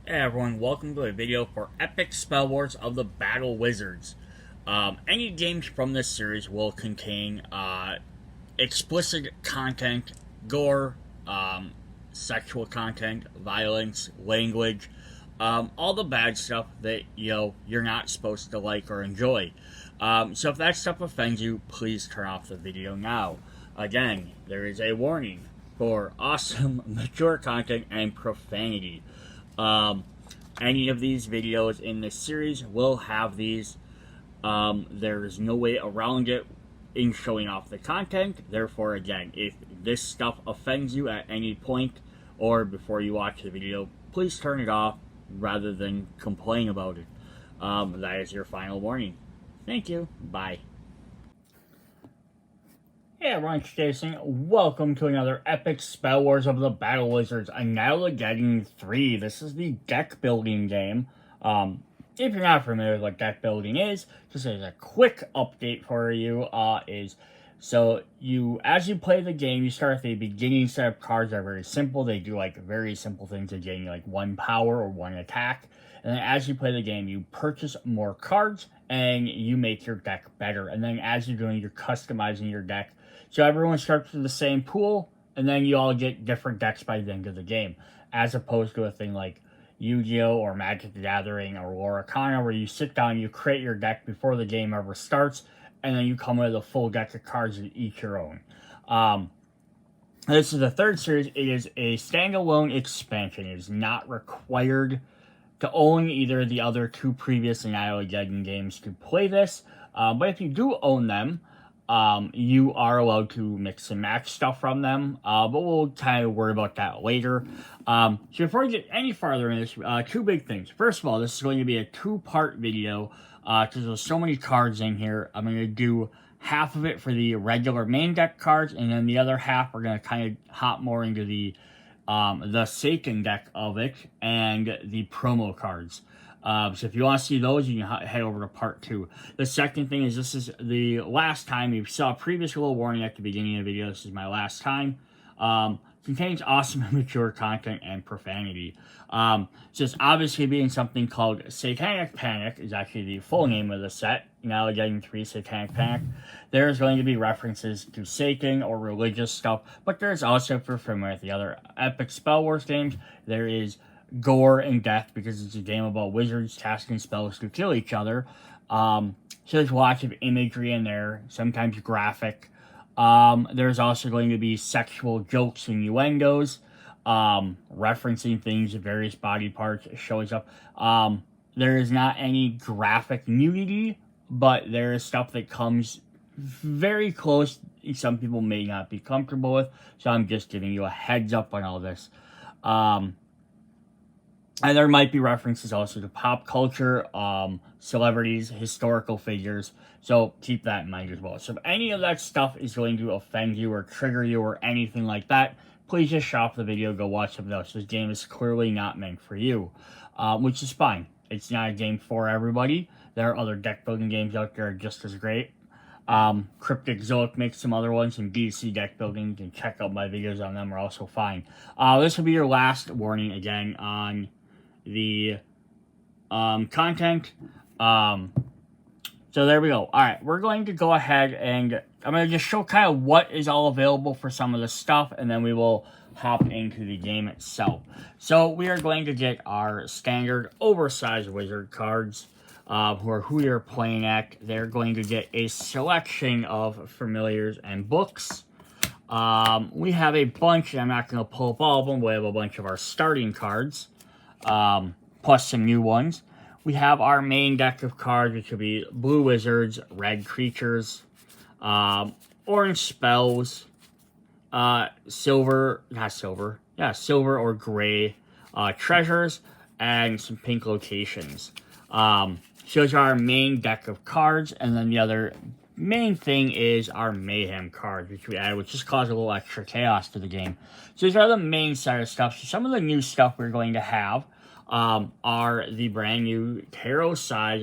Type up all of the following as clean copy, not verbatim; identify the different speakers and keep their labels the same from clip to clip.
Speaker 1: Hey everyone, welcome to a video for Epic Spell Wars of the Battle Wizards. Any games from this series will contain explicit content, gore, sexual content, violence, language, all the bad stuff that you're not supposed to like or enjoy. So if that stuff offends you, please turn off the video now. Again, there is a warning for awesome, mature content and profanity. Any of these videos in this series will have these. There's no way around it in showing off the content. Therefore, again, if this stuff offends you at any point or before you watch the video, please turn it off rather than complain about it. That is your final warning. Thank you. Bye. Hey everyone, it's Jason. Welcome to another Epic Spell Wars of the Battle Wizards Annihilageddon 3. This is the deck building game. If you're not familiar with what deck building is, just as a quick update for you, as you play the game, you start with a beginning set of cards that are very simple. They do like very simple things to gain like 1 power or 1 attack. And then as you play the game, you purchase more cards and you make your deck better. And then as you're doing, you're customizing your deck. So everyone starts with the same pool, and then you all get different decks by the end of the game. As opposed to a thing like Yu-Gi-Oh! Or Magic the Gathering or Loracana, where you sit down, you create your deck before the game ever starts, and then you come with a full deck of cards that each your own. This is the third series. It is a standalone expansion. It is not required to own either of the other 2 previous Annihilageddon games to play this. But if you do own them, you are allowed to mix and match stuff from them, but we'll kind of worry about that later. So before we get any farther in this, 2 big things. First of all, this is going to be a 2-part video, because there's so many cards in here. I'm going to do half of it for the regular main deck cards, and then the other half we're going to kind of hop more into the Satan deck of it, and the promo cards. So if you want to see those, you can head over to part 2. The second thing is, this is the last time. You saw a previous little warning at the beginning of the video. This is my last time. Contains awesome and mature content and profanity. Just obviously being something called Satanic Panic is actually the full name of the set. Now getting 3 Satanic Panic. There's going to be references to Satan or religious stuff, but there's also, if you're familiar with the other Epic Spell Wars games, there is gore and death, because it's a game about wizards casting spells to kill each other. So there's lots of imagery in there, sometimes graphic. There's also going to be sexual jokes and innuendos, referencing things, various body parts shows up. There is not any graphic nudity, but there is stuff that comes very close. Some people may not be comfortable with, so I'm just giving you a heads up on all this. And there might be references also to pop culture, celebrities, historical figures. So keep that in mind as well. So if any of that stuff is going to offend you or trigger you or anything like that, please just stop the video, go watch something else. This game is clearly not meant for you, which is fine. It's not a game for everybody. There are other deck building games out there just as great. Cryptic Zoic makes some other ones, and DC deck building. You can check out my videos on them, are also fine. This will be your last warning again on the content. So there we go. Alright, we're going to go ahead and I'm going to just show kind of what is all available for some of the stuff, and then we will hop into the game itself. So we are going to get our standard oversized wizard cards, who you're playing at. They're going to get a selection of familiars and books. We have a bunch, I'm not going to pull up all of them, we have a bunch of our starting cards, plus some new ones. We have our main deck of cards, which will be blue wizards, red creatures, orange spells, silver or gray treasures, and some pink locations. Shows our main deck of cards, and then the other main thing is our mayhem cards, which we added, which just caused a little extra chaos to the game. So these are the main side of stuff. So some of the new stuff we're going to have are the brand new tarot size,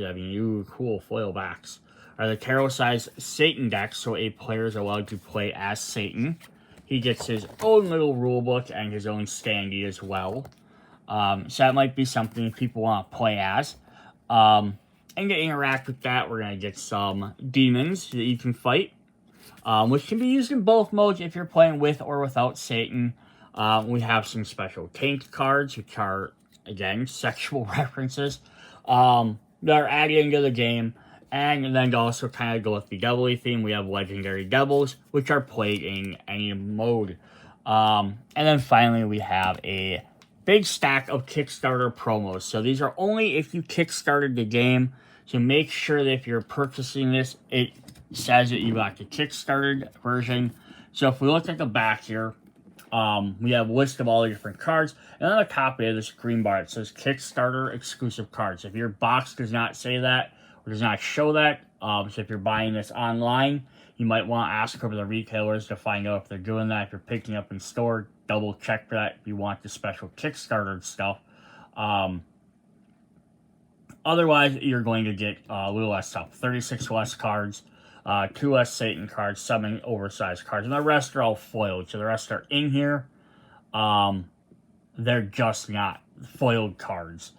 Speaker 1: cool foil backs, are the tarot size Satan decks, so a player is allowed to play as Satan. He gets his own little rule book and his own standee as well. So that might be something people want to play as. And to interact with that, we're going to get some demons that you can fight, which can be used in both modes if you're playing with or without Satan. We have some special tank cards, which are, again, sexual references, that are added into the game. And then to also kind of go with the devilly theme, we have legendary devils, which are played in any mode. And then finally, we have a big stack of Kickstarter promos. So these are only if you Kickstarted the game. So make sure that if you're purchasing this, it says that you got the Kickstarted version. So if we look at the back here, we have a list of all the different cards. And on the top, we have this green bar. It says Kickstarter exclusive cards. If your box does not say that, or does not show that, so if you're buying this online, you might want to ask over the retailers to find out if they're doing that. If you're picking up in store, double check for that if you want the special Kickstarter stuff. Otherwise, you're going to get a little less stuff. 36 less cards, 2 less Satan cards, 7 oversized cards. And the rest are all foiled. So the rest are in here. They're just not foiled cards.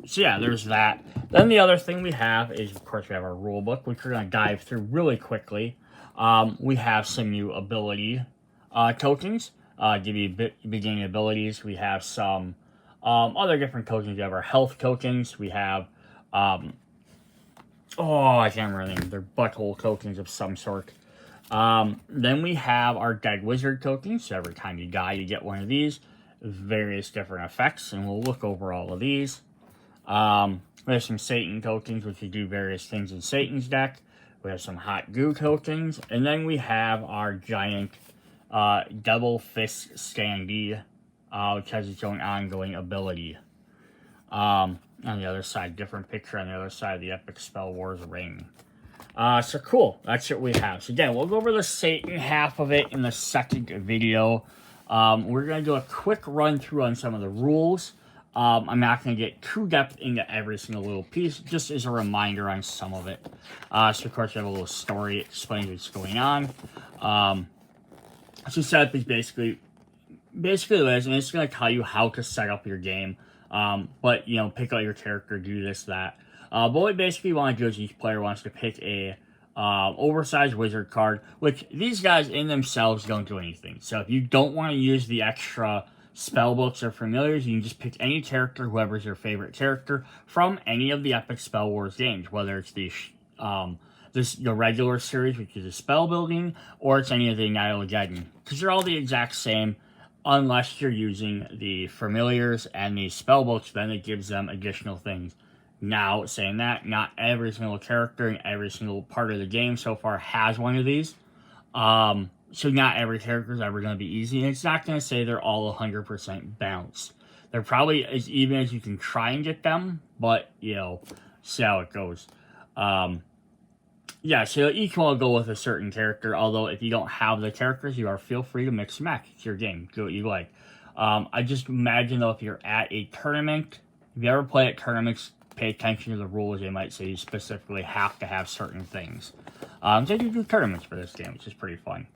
Speaker 1: So yeah, there's that. Then the other thing we have is, of course, we have our rule book, which we're going to dive through really quickly. We have some new ability tokens. Give you beginning abilities. We have some other different tokens. We have our health tokens. We have, I can't remember the name. They're butthole tokens of some sort. Then we have our dead wizard tokens. So every time you die, you get one of these. Various different effects, and we'll look over all of these. We have some Satan tokens, which will do various things in Satan's deck. We have some hot goo tokens, and then we have our giant double fist standee, which has its own ongoing ability. On the other side, different picture on the other side of the Epic Spell Wars ring. So cool, that's what we have. So again, we'll go over the Satan half of it in the second video. We're going to do a quick run through on some of the rules. I'm not going to get too depth into every single little piece, just as a reminder on some of it. So of course, we have a little story explaining what's going on. So setup is basically what it is, and it's going to tell you how to set up your game. But, you know, pick out your character, do this, that. But what we basically want to do is each player wants to pick a oversized wizard card, which these guys in themselves don't do anything. So if you don't want to use the extra spell books or familiars, you can just pick any character, whoever's your favorite character, from any of the Epic Spell Wars games, whether it's the regular series, which is a spell building, or it's any of the Annihilageddon, because they're all the exact same, unless you're using the familiars and the spell books. Then it gives them additional things. Now, saying that, not every single character in every single part of the game so far has one of these. So not every character is ever going to be easy. And it's not going to say they're all 100% balanced. They're probably as even as you can try and get them, but, you know, see how it goes. Yeah, so each one will go with a certain character, although if you don't have the characters, feel free to mix and match. It's your game. Do what you like. I just imagine, though, if you're at a tournament, if you ever play at tournaments, pay attention to the rules. They might say you specifically have to have certain things. So you do tournaments for this game, which is pretty fun.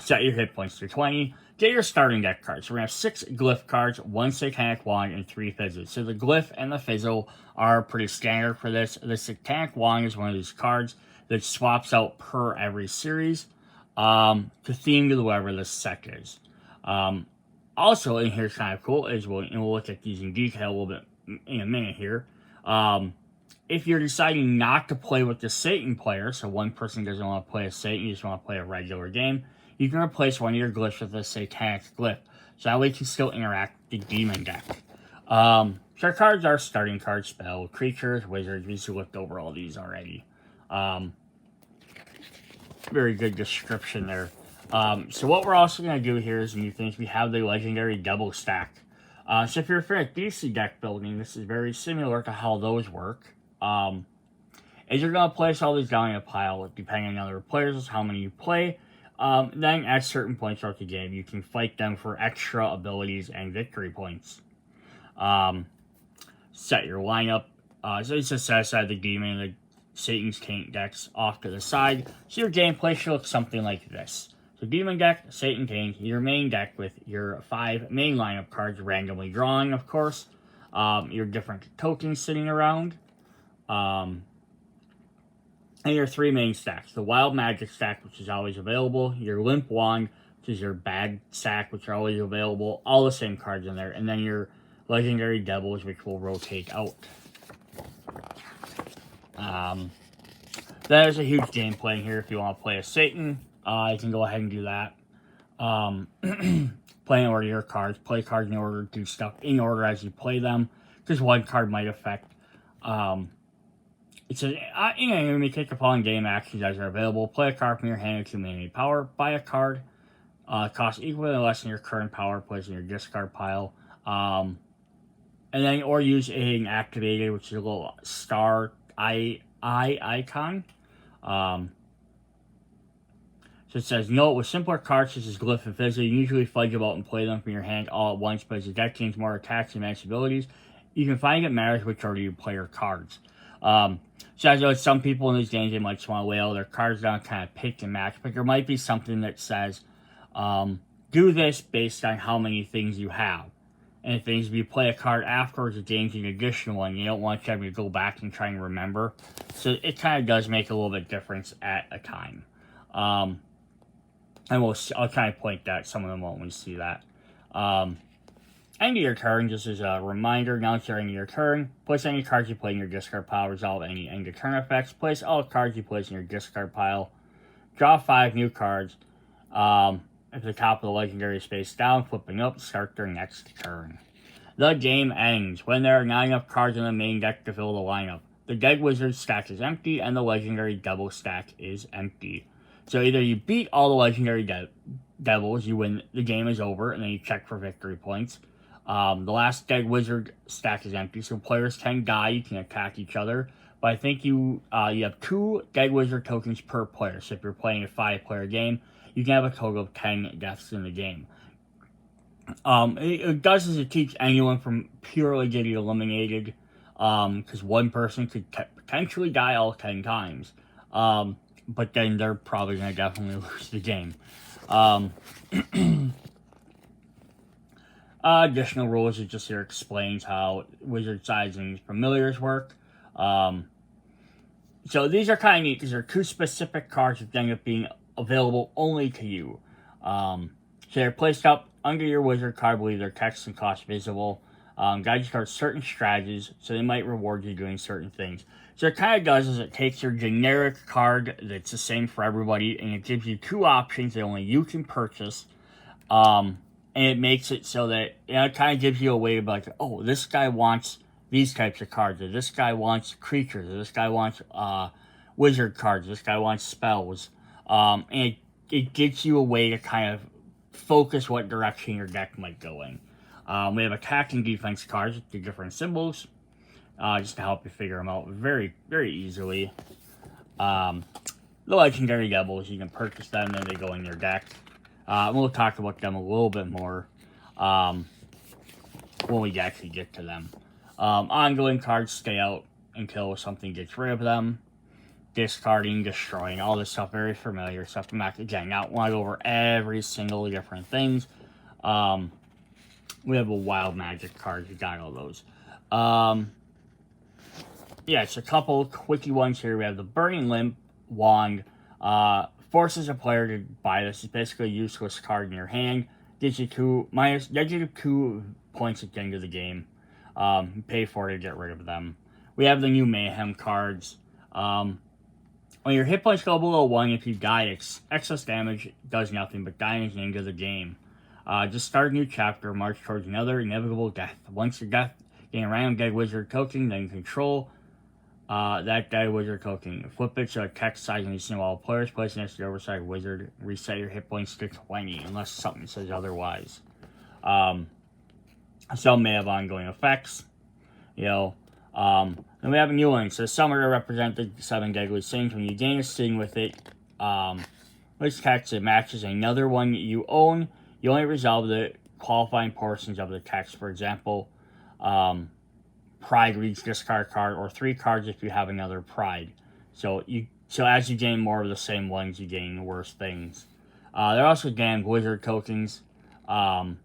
Speaker 1: Set your hit points to 20. Get your starting deck cards. So we're going to have 6 glyph cards, 1 Satanic Wand, and 3 fizzles. So the glyph and the fizzle are pretty standard for this. The Satanic Wand is one of these cards that swaps out per every series to theme to whatever the set is. Also, in here, kind of cool, is we'll look at these in detail a little bit in a minute here. If you're deciding not to play with the Satan player, so one person doesn't want to play a Satan, you just want to play a regular game, you can replace one of your glyphs with a Satanic glyph. So that way you can still interact with the demon deck. So our cards are starting cards, spell, creatures, wizards. We just looked over all these already. Very good description there. So what we're also going to do here is new things. We have the legendary double stack. So if you're a fan of DC deck building, this is very similar to how those work. Is you're going to place all these down in a pile, depending on other players, how many you play. Then at certain points throughout the game, you can fight them for extra abilities and victory points. Set your lineup. So you just set aside the demon and the Satan's taint decks off to the side. So your gameplay should look something like this. So Demon deck, Satan King, your main deck with your 5 main lineup cards randomly drawing, of course. Your different tokens sitting around. And your 3 main stacks. The Wild Magic stack, which is always available. Your Limp Wand, which is your bag stack, which are always available. All the same cards in there. And then your Legendary Devils, which will rotate out. There's a huge gameplay in here. If you want to play a Satan, you can go ahead and do that. Play in order your cards. Play cards in order. Do stuff in order as you play them. Because one card might affect. It says, in an enemy, take upon game actions as are available. Play a card from your hand to accumulate power. Buy a card. Cost equal or less than your current power. Place in your discard pile. And then, or use an activated, which is a little star icon. So it says, note, with simpler cards such as Glyph and Fizzle, you usually fudge about and play them from your hand all at once, but as the deck gains more attacks and advanced abilities, you can find it matters which order you play your cards. So as though some people in these games, they might just want to lay all their cards down, kind of pick and match, but there might be something that says, do this based on how many things you have. And things, if you play a card afterwards, it gains an additional one. You don't want you to go back and try and remember. So it kind of does make a little bit difference at a time. And I'll kind of point that. Some of them won't when you see that. End of your turn, just as a reminder, now it's your end of your turn. Place any cards you play in your discard pile. Resolve any end of turn effects. Place all cards you place in your discard pile. Draw 5 new cards. At the top of the legendary space down, flipping up, start their next turn. The game ends when there are not enough cards in the main deck to fill the lineup. The Dead Wizard stack is empty, and the Legendary Devil stack is empty. So either you beat all the Legendary Devils, you win, the game is over, and then you check for victory points. The last Dead Wizard stack is empty, so players can die, you can attack each other. But I think you have 2 Dead Wizard tokens per player, so if you're playing a 5-player game, you can have a total of 10 deaths in the game. It does is it keeps anyone from purely getting eliminated, because one person could potentially die all 10 times. But then they're probably going to definitely lose the game. Additional rules, it just here explains how wizard sizing familiars work. So these are kind of neat because they're 2 specific cards that end up being available only to you. So they're placed up under your wizard card, believe their text and cost visible. Guide you towards certain strategies, so they might reward you doing certain things. So it kind of does is it takes your generic card that's the same for everybody, and it gives you 2 options that only you can purchase. And it makes it so that it kind of gives you a way to be like, oh, this guy wants these types of cards, or this guy wants creatures, or this guy wants wizard cards, this guy wants spells. And it gives you a way to kind of focus what direction your deck might go in. We have attack and defense cards with the different symbols, just to help you figure them out very, very easily. The Legendary Devils, you can purchase them and they go in your deck. We'll talk about them a little bit more when we actually get to them. Ongoing cards stay out until something gets rid of them. Discarding, destroying, all this stuff, very familiar stuff. I'm not, again, not want to go over every single different things. We have a Wild Magic card, we got all those. Yeah, it's a couple quickie ones here. We have the Burning Limp Wand. Forces a player to buy this. It's basically a useless card in your hand. Gives you -2 points at the end of the game. Pay for it to get rid of them. We have the new Mayhem cards. When your hit points go below 1, if you die, excess damage does nothing but die at the end of the game. Just start a new chapter, march towards another inevitable death. Once your death, gain a random Dead Wizard token, then control that Dead Wizard token. Flip it so it text size and you see all players. Place next to the oversized wizard. Reset your hit points to 20, unless something says otherwise. Some may have ongoing effects. Then we have a new one. So some are to represent the 7 deadly sins. When you gain a sin with it, which text it matches another one you own, you only resolve the qualifying portions of the text. For example, Pride reads discard card, or 3 cards if you have another Pride. So as you gain more of the same ones, you gain worse things. There are also damned wizard tokens. Damned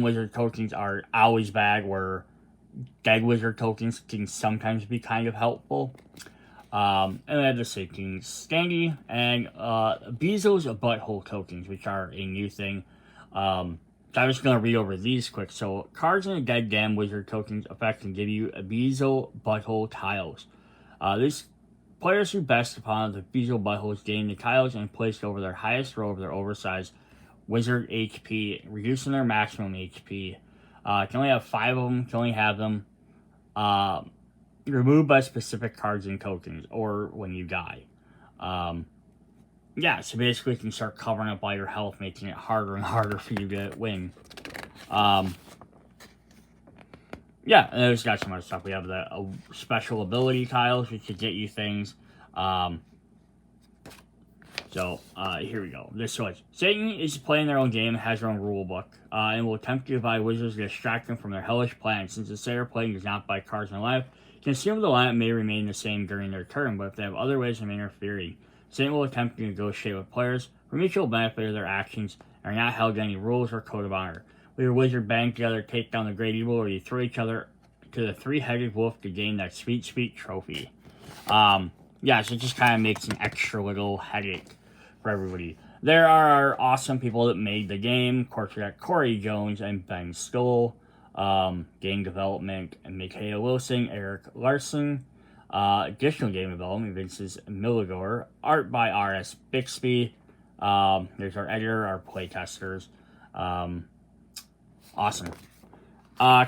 Speaker 1: wizard tokens are always bad, where dead wizard tokens can sometimes be kind of helpful. And we have the Satan Standy and Bezo's butthole tokens, which are a new thing. So I'm just going to read over these quick. So, cards in the dead damn wizard tokens effect can give you a Bezo butthole tiles. These players who best upon the Bezo buttholes gain the tiles and placed over their highest row of their oversized wizard HP, reducing their maximum HP. Can only have 5 of them, can only have them removed by specific cards and tokens, or when you die. Yeah, so basically you can start covering up all your health, making it harder and harder for you to win. Yeah, and there's got some other stuff. We have the special ability tiles, which could get you things. So, here we go. This was Satan is playing their own game, has their own rule book, and will attempt to divide wizards to distract them from their hellish plans. Since the Slayer playing does not buy cards in life, you can assume the lineup may remain the same during their turn, but if they have other ways of interfering, Satan will attempt to negotiate with players for mutual benefit of their actions and are not held to any rules or code of honor. Will your wizard band together, take down the great evil, or you throw each other to the three-headed wolf to gain that sweet, sweet trophy? Yeah, so it just kind of makes an extra little headache for everybody. There are awesome people that made the game. Of course, we got Corey Jones and Ben Stoll. Game development, Mikhail Wilson, Eric Larson. Additional game development, Vince's Milligore. Art by R.S. Bixby. There's our editor, our playtesters. Awesome.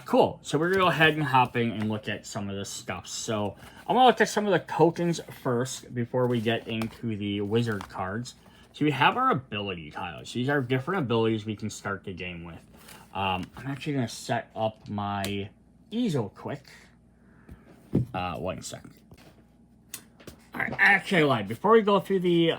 Speaker 1: Cool. So we're going to go ahead and hop in and look at some of this stuff. So I'm going to look at some of the tokens first before we get into the wizard cards. So we have our ability tiles. These are different abilities we can start the game with. I'm actually going to set up my easel quick. 1 second. Alright, actually I lied. Before we go through the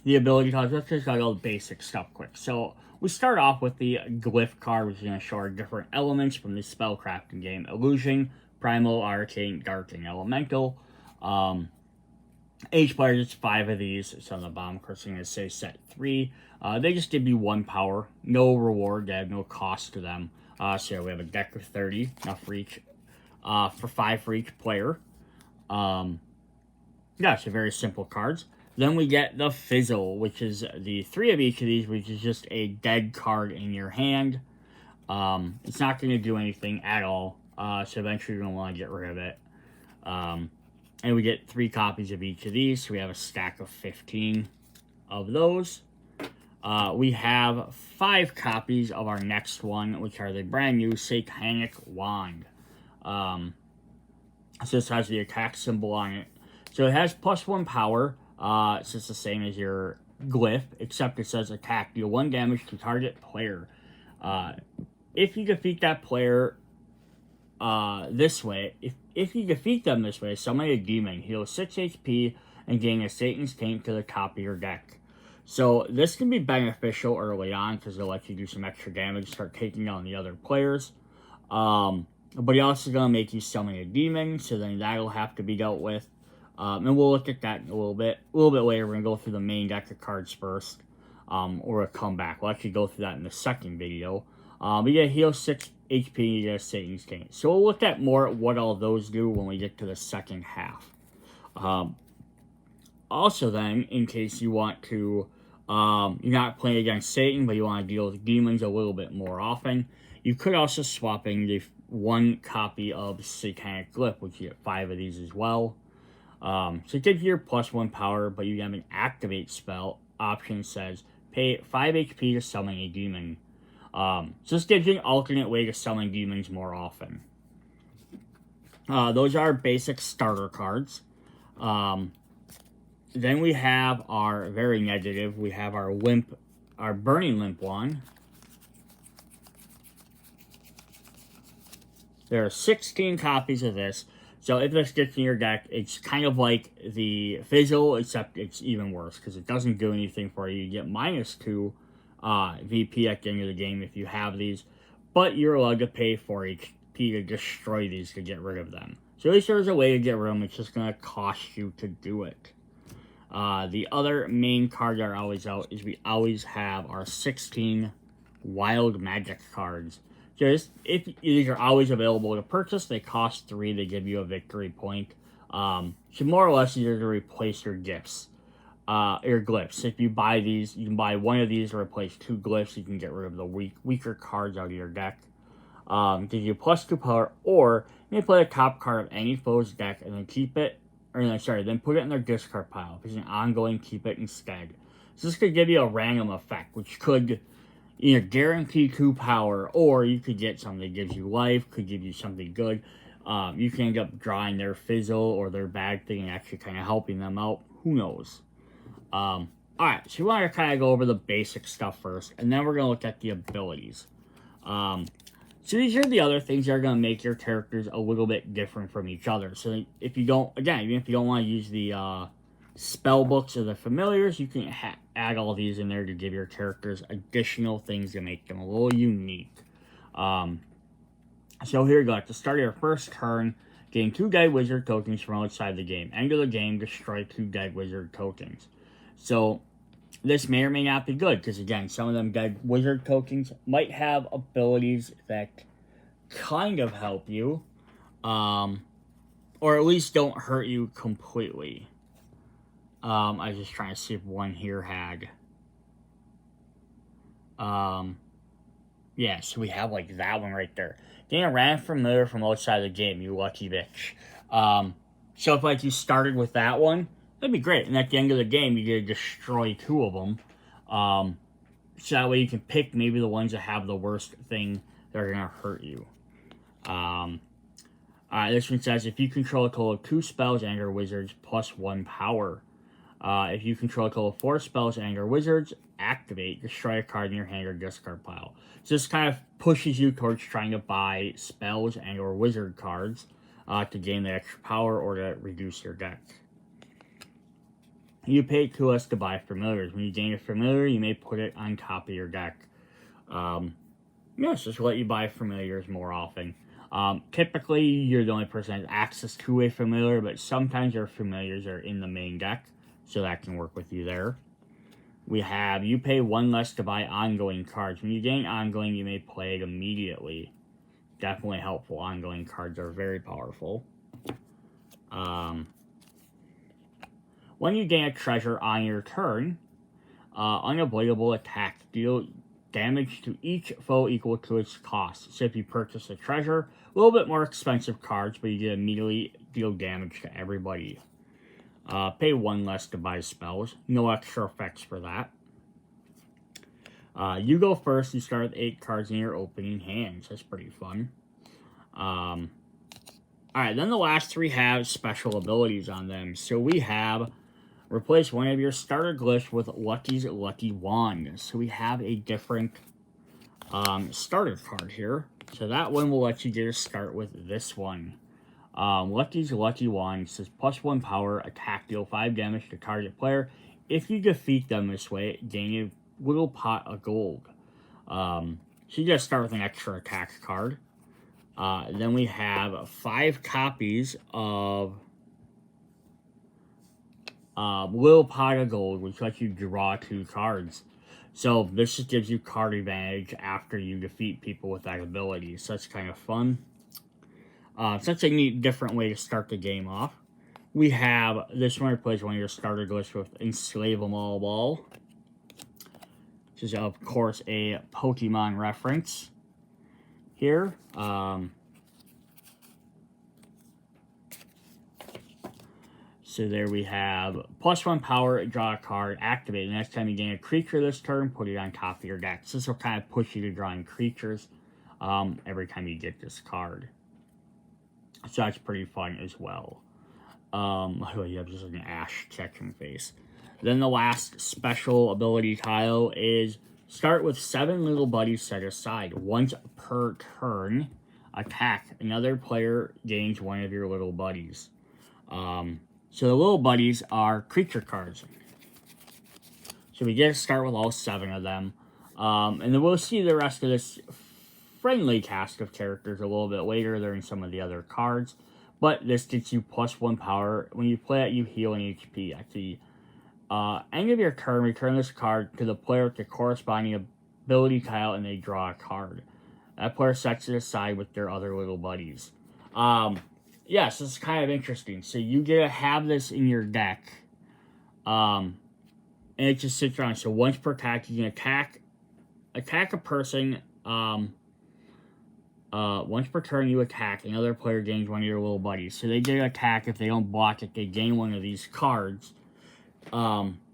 Speaker 1: the ability cards, let's just go all the basic stuff quick. So we start off with the glyph card, which is going to show our different elements from the spellcrafting game. Illusion, Primal, Arcane, Dark, and Elemental. Each player gets 5 of these. So on the bottom, of course, I'm going to say set 3. They just give you 1 power. No reward. They have no cost to them. So we have a deck of 30. Enough for each. For 5 for each player. Yeah, so very simple cards. Then we get the Fizzle, which is the 3 of each of these, which is just a dead card in your hand. It's not going to do anything at all. So eventually you're going to want to get rid of it. And we get 3 copies of each of these. So we have a stack of 15 of those. We have 5 copies of our next one, which are the brand new Satanic Wand. So this has the attack symbol on it. So it has +1 power. It's just the same as your glyph, except it says attack. Deal 1 damage to target player. If you defeat that player this way, if you defeat them this way, summon a demon, heal 6 HP, and gain a Satan's Taint to the top of your deck. So this can be beneficial early on because it'll let you do some extra damage, start taking down the other players. But you're also going to make you summon a demon, so then that'll have to be dealt with. And we'll look at that a little bit later. We're going to go through the main deck of cards first, or a comeback. We'll actually go through that in the second video. We get heal 6 HP, and you get a Satan's Taint. So we'll look at more at what all those do when we get to the second half. Also then, in case you want to, you're not playing against Satan, but you want to deal with demons a little bit more often, you could also swap in the 1 copy of Satanic Glyph, which you get 5 of these as well. So it gives you your +1 power, but you have an activate spell option says pay 5 HP to summon a demon. So this gives you an alternate way to summon demons more often. Those are basic starter cards. Then we have our very negative. We have our Burning Limp Wand. There are 16 copies of this. So if this gets in your deck, it's kind of like the Fizzle, except it's even worse because it doesn't do anything for you. You get -2 VP at the end of the game if you have these, but you're allowed to pay 4 HP to destroy these to get rid of them. So at least there's a way to get rid of them. It's just going to cost you to do it. The other main card that are always out is we always have our 16 wild magic cards. Just if these are always available to purchase, they cost 3. They give you a victory point. So more or less, these are to replace your gifts, your glyphs. If you buy these, you can buy one of these to replace 2 glyphs. You can get rid of the weaker cards out of your deck. Gives you +2 power, or you may play a top card of any foe's deck and then keep it, then put it in their discard pile. If it's an ongoing, keep it instead. So this could give you a random effect, which could either guarantee 2 power, or you could get something that gives you life, could give you something good. You can end up drawing their fizzle or their bad thing and actually kind of helping them out. Who knows? Alright, so we want to kind of go over the basic stuff first, and then we're going to look at the abilities. So these are the other things that are going to make your characters a little bit different from each other. So if you don't, again, even if you don't want to use the spell books or the familiars, you can add all these in there to give your characters additional things to make them a little unique. So here we go. At the start of your first turn, gain 2 dead wizard tokens from outside the game. End of the game, destroy 2 dead wizard tokens. So this may or may not be good, because again, some of them dead wizard tokens might have abilities that kind of help you, or at least don't hurt you completely. I was just trying to see if one here had. Yeah, so we have like that one right there. Gain a random familiar from outside the game, you lucky bitch. So if like you started with that one, that'd be great. And at the end of the game, you get to destroy 2 of them. So that way you can pick maybe the ones that have the worst thing that are going to hurt you. Alright, this one says, if you control a total of 2 spells, anger wizards, +1 power. If you control a total of 4 spells, anger wizards, activate, destroy a card in your hand or discard pile. So this kind of pushes you towards trying to buy spells and or wizard cards to gain the extra power or to reduce your deck. You pay 2 less to buy familiars. When you gain a familiar, you may put it on top of your deck. Yes, just let you buy familiars more often. Typically, you're the only person that has access to a familiar, but sometimes your familiars are in the main deck, so that can work with you there. We have, you pay 1 less to buy ongoing cards. When you gain ongoing, you may play it immediately. Definitely helpful. Ongoing cards are very powerful. When you gain a treasure on your turn, unavoidable attack deal damage to each foe equal to its cost. So if you purchase a treasure, a little bit more expensive cards, but you get immediately deal damage to everybody. Pay 1 less to buy spells. No extra effects for that. You go first. You start with 8 cards in your opening hands. That's pretty fun. Alright, then the last 3 have special abilities on them. So we have replace one of your starter glyphs with Lucky's Lucky Wand. So we have a different starter card here. So that one will let you get a start with this one. Lucky's Lucky Wand says +1 power, attack, deal 5 damage to target player. If you defeat them this way, gain a little pot of gold. So you gotta start with an extra attack card. Then we have 5 copies of little pot of gold, which lets you draw 2 cards. So this just gives you card advantage after you defeat people with that ability. So that's kind of fun. Such a neat, different way to start the game off. We have this one replace one of your starter glyphs with Enslave 'em all ball. Which is, of course, a Pokemon reference here. So there we have +1 power, draw a card, activate. The next time you gain a creature this turn, put it on top of your deck. So this will kind of push you to drawing creatures every time you get this card. So that's pretty fun as well. Oh, you have just an Ash section face. Then the last special ability tile is start with 7 little buddies set aside. Once per turn, attack. Another player gains 1 of your little buddies. So the little buddies are creature cards. So we get to start with all 7 of them. And then we'll see the rest of this friendly cast of characters a little bit later. They're in some of the other cards. But this gets you +1 power. When you play it, you heal an HP. Actually, End of your turn, return this card to the player with the corresponding ability tile, and they draw a card. That player sets it aside with their other little buddies. Yes, this is kind of interesting. So you get to have this in your deck. And it just sits around. So once per attack, you can attack a person. Once per turn you attack, another player gains one of your little buddies. So they get an attack. If they don't block it, they gain one of these cards.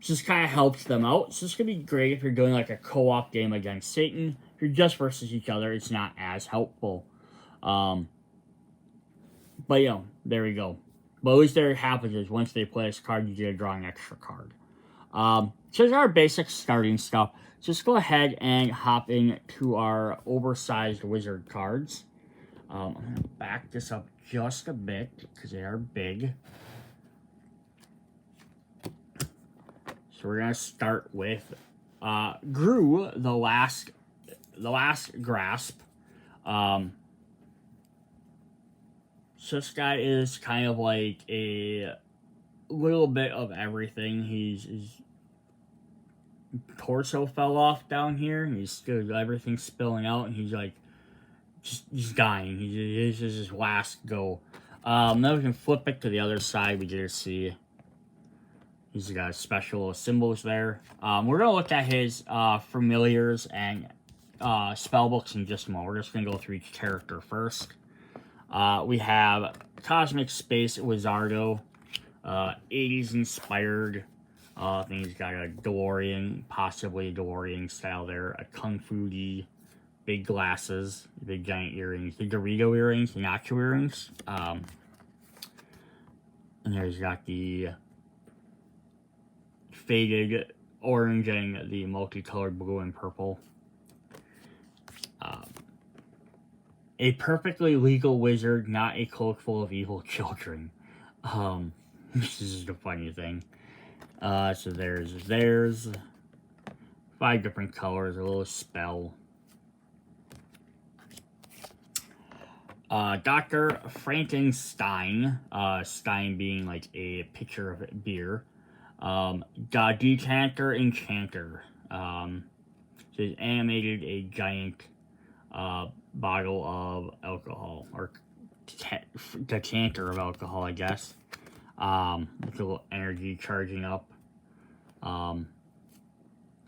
Speaker 1: Just kind of helps them out. So this could be great if you're doing like a co-op game against Satan. If you're just versus each other, it's not as helpful. But you know, there we go. But at least there it happens is once they play this card, you get to draw an extra card. So there's our basic starting stuff. Just go ahead and hop into our oversized wizard cards. I'm going to back this up just a bit because they are big. So we're going to start with Gru, the last grasp. So this guy is kind of like a little bit of everything. His torso fell off down here. Everything's spilling out, and he's like, he's dying. He's his last go. Then we can flip it to the other side. We get to see he's got special symbols there. We're gonna look at his familiars and spell books in just a moment. We're just gonna go through each character first. We have Cosmic Space Wizardo, 80s inspired. I think he's got a DeLorean, possibly a DeLorean style there, a Kung Fu-y, big glasses, big giant earrings, the Dorito earrings, the Nacho earrings. And there's got the faded orange and the multicolored blue and purple. A perfectly legal wizard, not a cloak full of evil children. This is the funny thing. So there's 5 different colors, a little spell. Dr. Frankenstein, Stein being like a picture of beer. Decanter Enchanter. So he's animated a giant bottle of alcohol, or decanter of alcohol, I guess. With a little energy charging up.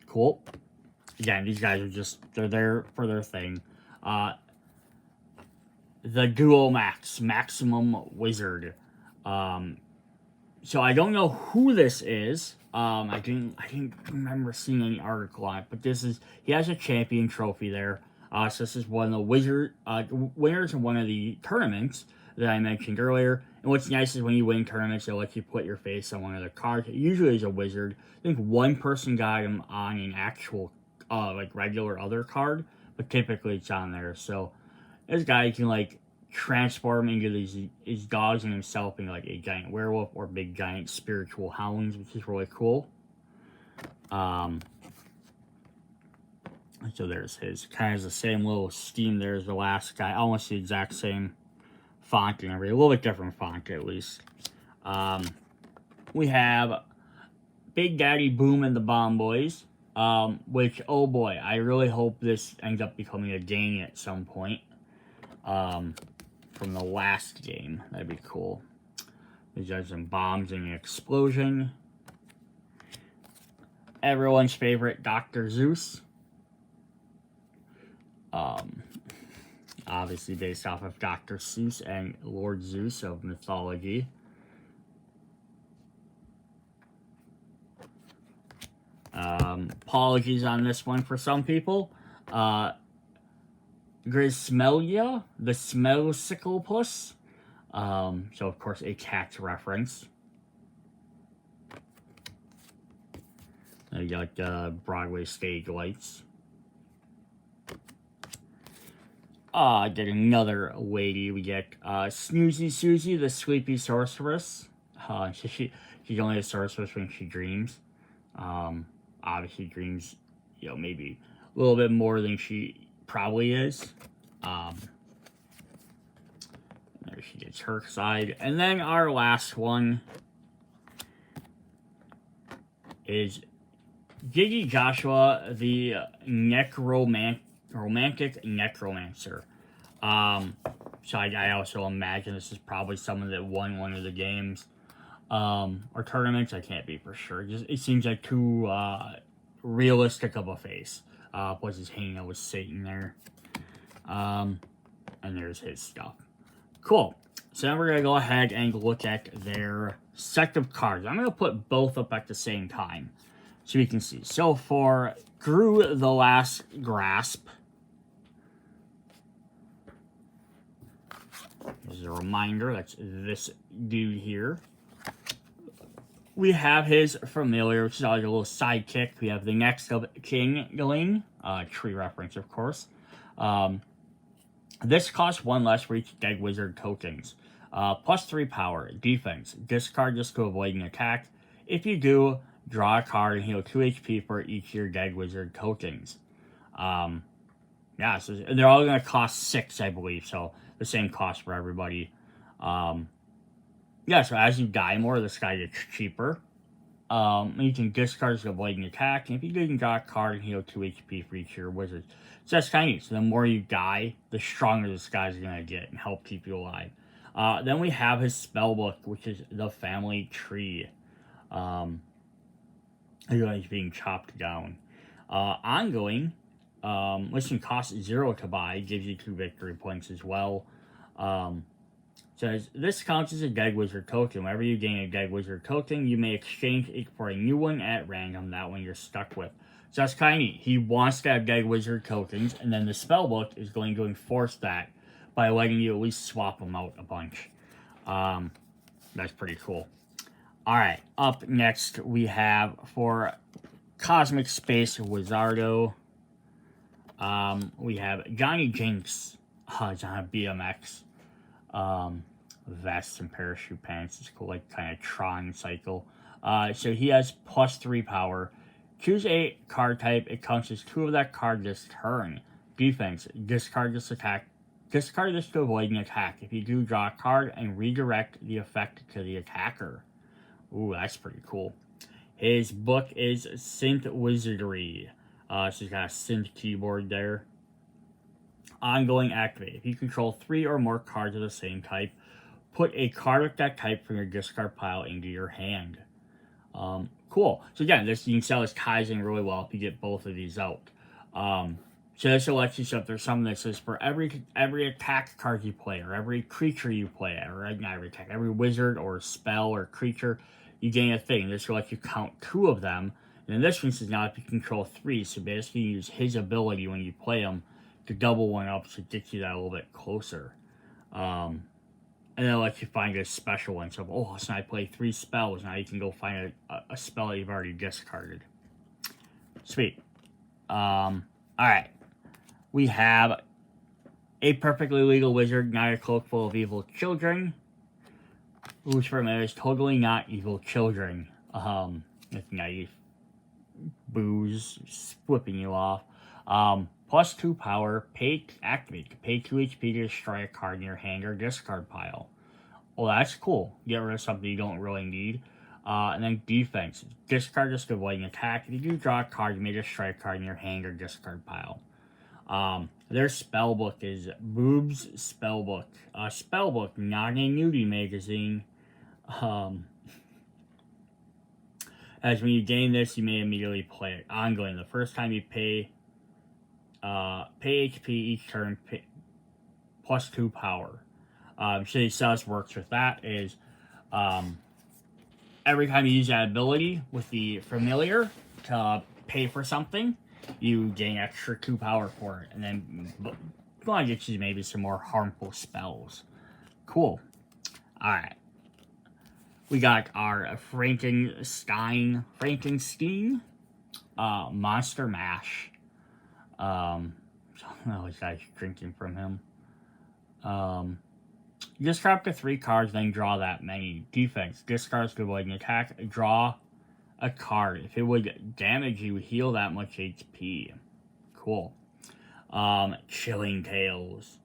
Speaker 1: Cool. Again, these guys are they're there for their thing. The Duo Maximum Wizard. So I don't know who this is. I didn't remember seeing any article on it, but he has a champion trophy there. So this is one of the winners in one of the tournaments that I mentioned earlier. And what's nice is when you win tournaments, they'll let you put your face on one of the cards. It usually is a wizard. I think one person got him on an actual, like regular other card, but typically it's on there. So this guy can like transform into his dogs and himself into like a giant werewolf or big giant spiritual hounds, which is really cool. So there's his kind of the same little steam there as the last guy, almost the exact same font and everything, a little bit different font at least. We have Big Daddy Boom and the Bomb Boys, which, oh boy, I really hope this ends up becoming a game at some point. From the last game, that'd be cool. These are some bombs and an explosion. Everyone's favorite Dr. Zeus. Obviously based off of Dr. Seuss and Lord Zeus of mythology. Apologies on this one for some people. Grismelia, the Smellcyclopus. So of course a cat's reference. You got Broadway stage lights. Get another lady. We get Snoozy Susie, the Sleepy Sorceress. She's only a sorceress when she dreams. Obviously dreams, you know, maybe a little bit more than she probably is. There she gets her side. And then our last one is Gigi Joshua, the romantic necromancer. So I also imagine this is probably someone that won one of the games or tournaments. I can't be for sure. It seems like too realistic of a face. Plus he's hanging out with Satan there. And there's his stuff. Cool. So now we're going to go ahead and look at their set of cards. I'm going to put both up at the same time so you can see. So for Gru the Last Grasp, this is a reminder, that's this dude here. We have his familiar, which is like a little sidekick. We have the Next of Kingling, tree reference, of course. This costs 1 less for each Dead Wizard tokens. Plus 3 power, defense. Discard this to avoid an attack. If you do, draw a card and heal 2 HP for each of your Dead Wizard tokens. Yeah, so they're all going to cost 6, I believe, so the same cost for everybody. Yeah, so as you die more, this guy gets cheaper. You can discard to avoid an attack, and if you do, you can draw a card and heal 2 HP for each of your wizards. So that's kind of neat. So the more you die, the stronger this guy's going to get and help keep you alive. Then we have his spellbook, which is the Family Tree. He's being chopped down. Ongoing, listing costs 0 to buy, gives you 2 victory points as well. Says, this counts as a Dead Wizard token. Whenever you gain a Dead Wizard token, you may exchange it for a new one at random. That one you're stuck with. So that's kind of neat. He wants to have Dead Wizard tokens, and then the spellbook is going to enforce that by letting you at least swap them out a bunch. That's pretty cool. Alright, up next we have for Cosmic Space Wizardo, we have Johnny Jinx. He's on a BMX. Vests and parachute pants. It's cool, like kind of Tron cycle. So he has plus 3 power. Choose a card type. It counts as 2 of that card this turn. Defense. Discard this attack. Discard this to avoid an attack. If you do, draw a card and redirect the effect to the attacker. Ooh, that's pretty cool. His book is Synth Wizardry. So he's got a synth keyboard there. Ongoing activate. If you control 3 or more cards of the same type, put a card of that type from your discard pile into your hand. Cool. So again, you can sell this ties in really well if you get both of these out. So this lets you so if there's something that says for every attack card you play, or every creature you play, or not every attack, every wizard or spell or creature, you gain a thing. This will let you count 2 of them. And in this instance, now if you control 3, so basically you use his ability when you play him to double one up to get you that a little bit closer. And then it lets you find a special one. So, so I play 3 spells. Now you can go find a spell that you've already discarded. Sweet. Alright. We have a perfectly legal wizard, not a cloak full of evil children. Whose familiar is totally not evil children. It's naive. Booze, whipping you off. Plus 2 power, activate. Pay 2 HP to destroy a card in your hand or discard pile. Oh, that's cool. Get rid of something you don't really need. And then defense. Discard this to avoid an attack. If you do draw a card, you may destroy a card in your hand or discard pile. Their spellbook is Boob's Spellbook. Spellbook, not a nudie magazine. As when you gain this, you may immediately play it. Ongoing. The first time you pay HP each turn, plus 2 power. So the how this works with that is, every time you use that ability with the familiar to pay for something, you gain extra 2 power for it, and then get you maybe some more harmful spells. Cool. Alright. We got our Frankenstein, Monster Mash. This guy's drinking from him. Discard up to 3 cards, then draw that many. Defense. Discards to avoid an attack. Draw a card. If it would damage you, heal that much HP. Cool. Chilling Tales.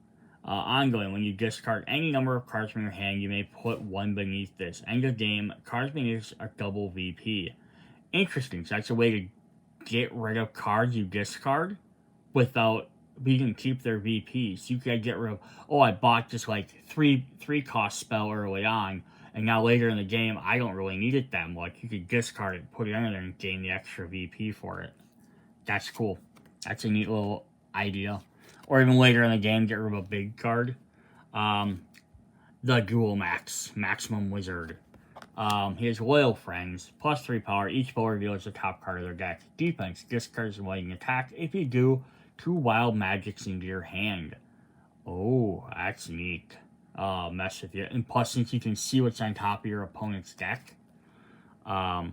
Speaker 1: Ongoing. When you discard any number of cards from your hand, you may put one beneath this. End of game. Cards beneath this are double VP. Interesting. So that's a way to get rid of cards you discard without you can keep their VPs. So you can get rid of, oh, I bought just like three cost spell early on, and now later in the game I don't really need it that much. You could discard it, put it in there, and gain the extra VP for it. That's cool. That's a neat little idea. Or even later in the game, get rid of a big card. The Dual Maximum Wizard. He has Loyal Friends, +3 power. Each foe reveals the top card of their deck. Defense, discards avoiding attack. If you do, 2 wild magics into your hand. Oh, that's neat. Mess with you. And plus, since you can see what's on top of your opponent's deck, you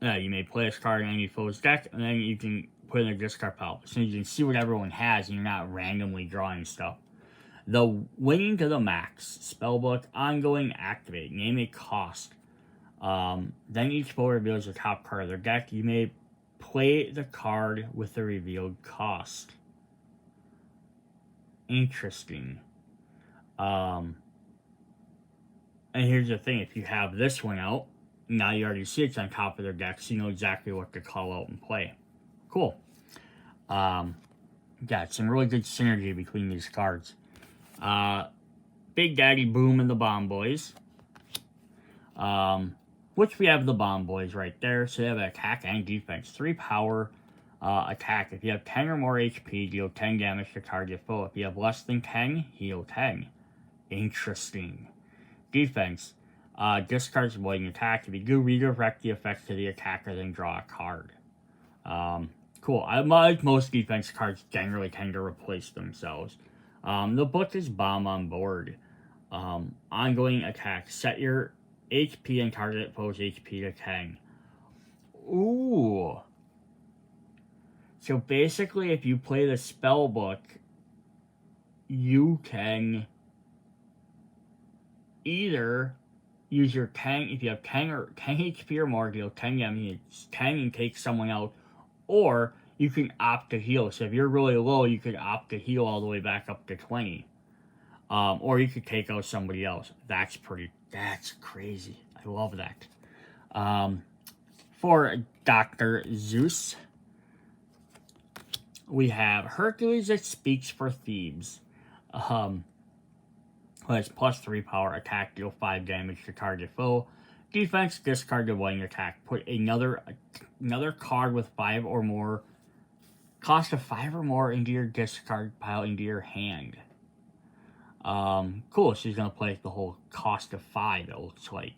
Speaker 1: may play this card in any foe's deck, and then you can put it in a discard pile. So you can see what everyone has, and you're not randomly drawing stuff. The Winning to the Max. Spellbook, ongoing, activate. Name a cost. Then each foe reveals the top card of their deck. You may play the card with the revealed cost. Interesting. And here's the thing. If you have this one out, now you already see it's on top of their deck, so you know exactly what to call out and play. Cool. Got some really good synergy between these cards. Big Daddy Boom and the Bomb Boys. Which we have the Bomb Boys right there. So they have attack and defense. 3 power, attack. If you have 10 or more HP, deal 10 damage to target foe. If you have less than 10, heal 10. Interesting. Defense. Discards avoiding attack. If you do, redirect the effects to the attacker, then draw a card. Cool. I like most defense cards generally tend to replace themselves. The book is Bomb on Board. Ongoing attack. Set your HP and target foe's HP to 10. Ooh. So basically, if you play the spell book, you can either use your 10, if you have 10 HP or more, deal 10 damage, 10 and take someone out, or you can opt to heal. So if you're really low, you could opt to heal all the way back up to 20. Or you could take out somebody else. That's crazy. I love that. For Dr. Zeus, we have Hercules that Speaks for Thebes. Who has +3 power, attack, deal 5 damage to target foe. Defense, discard avoiding attack. Put another card with 5 or more, cost of 5 or more into your discard pile into your hand. Cool, she's gonna play the whole cost of 5, it looks like.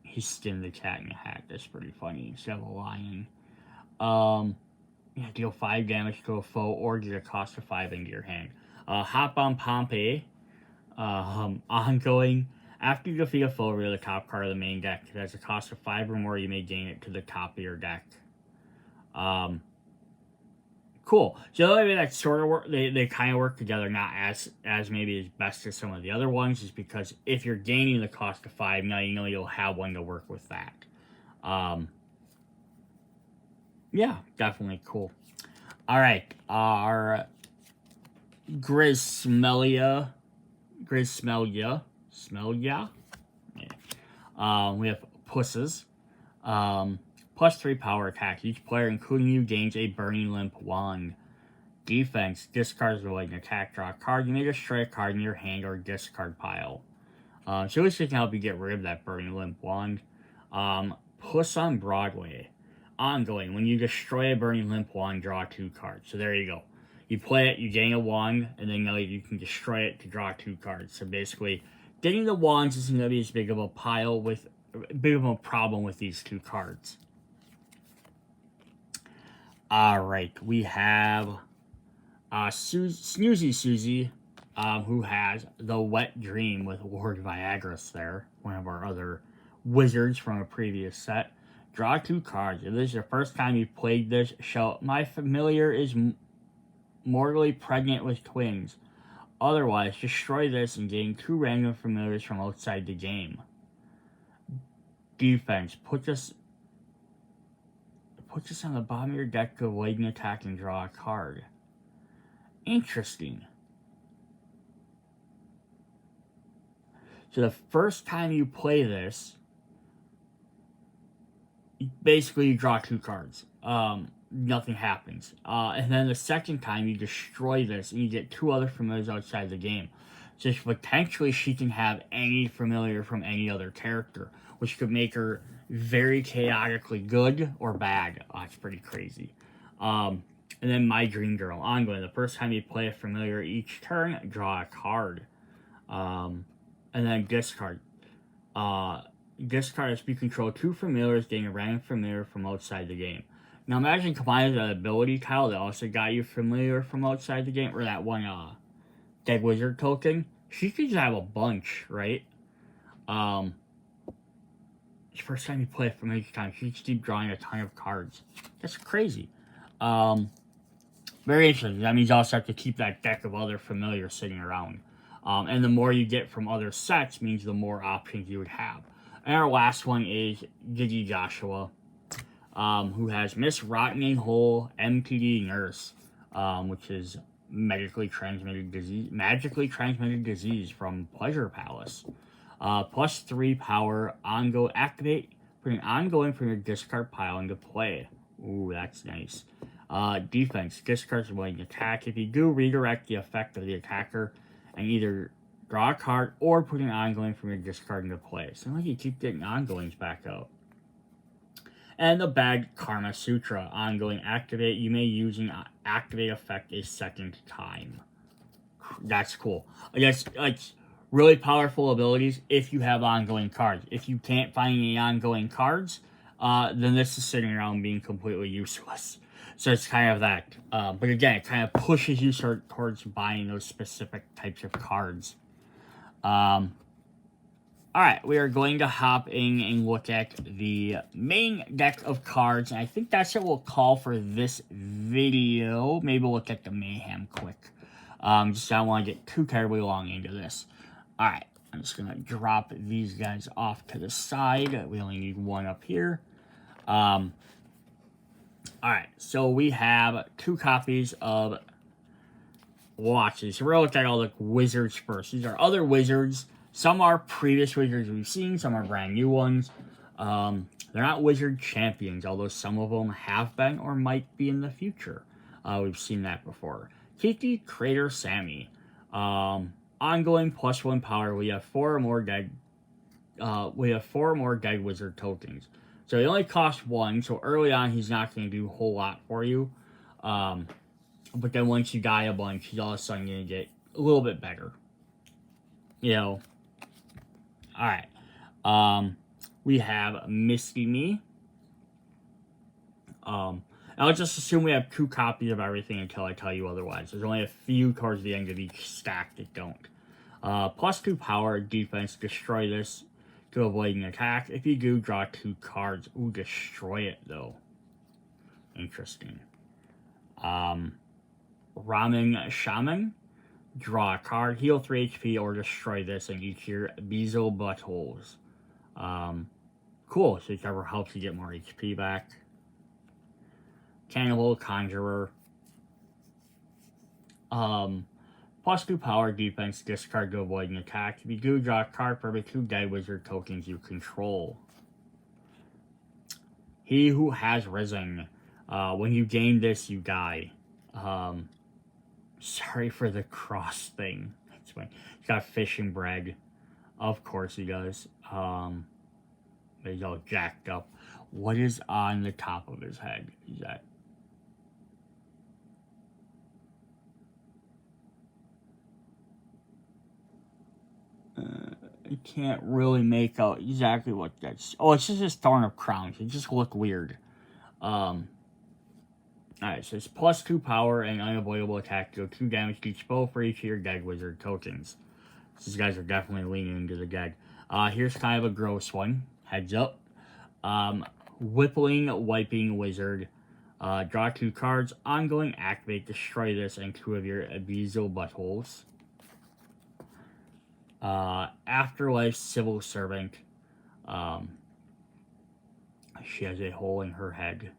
Speaker 1: He skinned the cat in a hat, that's pretty funny, instead of a lion. Deal 5 damage to a foe or get a cost of 5 into your hand. Hop on Pompeii. Ongoing. After you defeat a foe, reveal the top card of the main deck. If it has a cost of 5 or more, you may gain it to the top of your deck. Cool. So the only way that sort of work, they kind of work together, not as maybe as best as some of the other ones, is because if you're gaining the cost of 5, now you know you'll have one to work with that. Yeah, definitely cool. All right, our Grismelia. Yeah. We have Pusses. +3 power attack. Each player, including you, gains a Burning Limp wand. Defense, discards avoiding attack, draw a card. You may destroy a card in your hand or discard pile. So this can help you get rid of that Burning Limp wand. Puss on Broadway. Ongoing. When you destroy a Burning Limp wand, draw 2 cards. So there you go. You play it, you gain a wand, and then now you can destroy it to draw 2 cards. So basically, getting the wands isn't going to be as big of a problem with these 2 cards. Alright, we have Snoozy Susie, who has the Wet Dream with Lord Viagra's there, one of our other wizards from a previous set. Draw 2 cards. If this is the first time you've played this, shout, my familiar is mortally pregnant with twins. Otherwise, destroy this and gain 2 random familiars from outside the game. Defense, put this on the bottom of your deck to avoid an attack and draw a card. Interesting. So the first time you play this, basically you draw 2 cards. Nothing happens. And then the second time you destroy this and you get 2 other familiars outside the game. So potentially she can have any familiar from any other character, which could make her very chaotically good or bad. Oh, that's pretty crazy. And then My Dream Girl, ongoing. The first time you play a familiar each turn, draw a card. And then discard. Discard if you control 2 familiars, getting a random familiar from outside the game. Now imagine combining the ability tile that also got you familiar from outside the game, or that one Dead Wizard token. She could just have a bunch, right? The first time you play a familiar time, she just keep drawing a ton of cards. That's crazy. Very interesting. That means you also have to keep that deck of other familiars sitting around. And the more you get from other sets means the more options you would have. And our last one is Gigi Joshua, who has Miss Rotting Hole MTD Nurse, which is magically transmitted disease from Pleasure Palace. +3 power, activate, put an ongoing from your discard pile into play. Ooh, that's nice. Defense, discards ability attack. If you do, redirect the effect of the attacker and either draw a card or put an ongoing from your discard into play. So like you keep getting ongoings back out. And the bag Karma Sutra, ongoing activate. You may use an activate effect a second time. That's cool. I guess it's really powerful abilities if you have ongoing cards. If you can't find any ongoing cards, then this is sitting around being completely useless. So it's kind of that. But again, it kind of pushes you towards buying those specific types of cards. Alright, we are going to hop in and look at the main deck of cards. And I think that's what we'll call for this video. Maybe we'll look at the Mayhem quick. Just I don't want to get too terribly long into this. Alright, I'm just going to drop these guys off to the side. We only need one up here. Alright, so we have 2 copies of watches. So we're going to look at all the wizards first. These are other wizards. Some are previous wizards we've seen. Some are brand new ones. They're not wizard champions, although some of them have been or might be in the future. We've seen that before. Kiki, Crater, Sammy. Ongoing +1 power. We have 4 or more dead. Dead wizard tokens. So they only cost 1. So early on, he's not going to do a whole lot for you. But then once you die a bunch, he's all of a sudden going to get a little bit better. You know. Alright. We have Misty Me. I'll just assume we have 2 copies of everything until I tell you otherwise. There's only a few towards the end of each stack that don't. +2 power, defense, destroy this to avoid an attack. If you do, draw 2 cards. Ooh, destroy it, though. Interesting. Ramen Shaman. Draw a card, heal 3 HP, or destroy this in each of your Bezel buttholes. Cool, so whichever helps you get more HP back. Cannibal, Conjurer. +2 power, defense, discard to avoid an attack. If you do, draw a card for every 2 dead wizard tokens you control. He Who Has Risen. When you gain this, you die. Sorry for the cross thing. That's fine. He's got fishing bread. Of course he does. He's all jacked up. What is on the top of his head? Is that... I can't really make out exactly what that's... Oh, it's just his Thorn of Crowns. It just look weird. Alright, so it's +2 power and unavoidable attack. Deal 2 damage to each foe for each of your dead wizard tokens. These guys are definitely leaning into the dead. Here's kind of a gross one. Heads up. Whippling Wiping Wizard. Draw 2 cards. Ongoing activate. Destroy this and 2 of your Bezel buttholes. Afterlife Civil Servant. She has a hole in her head.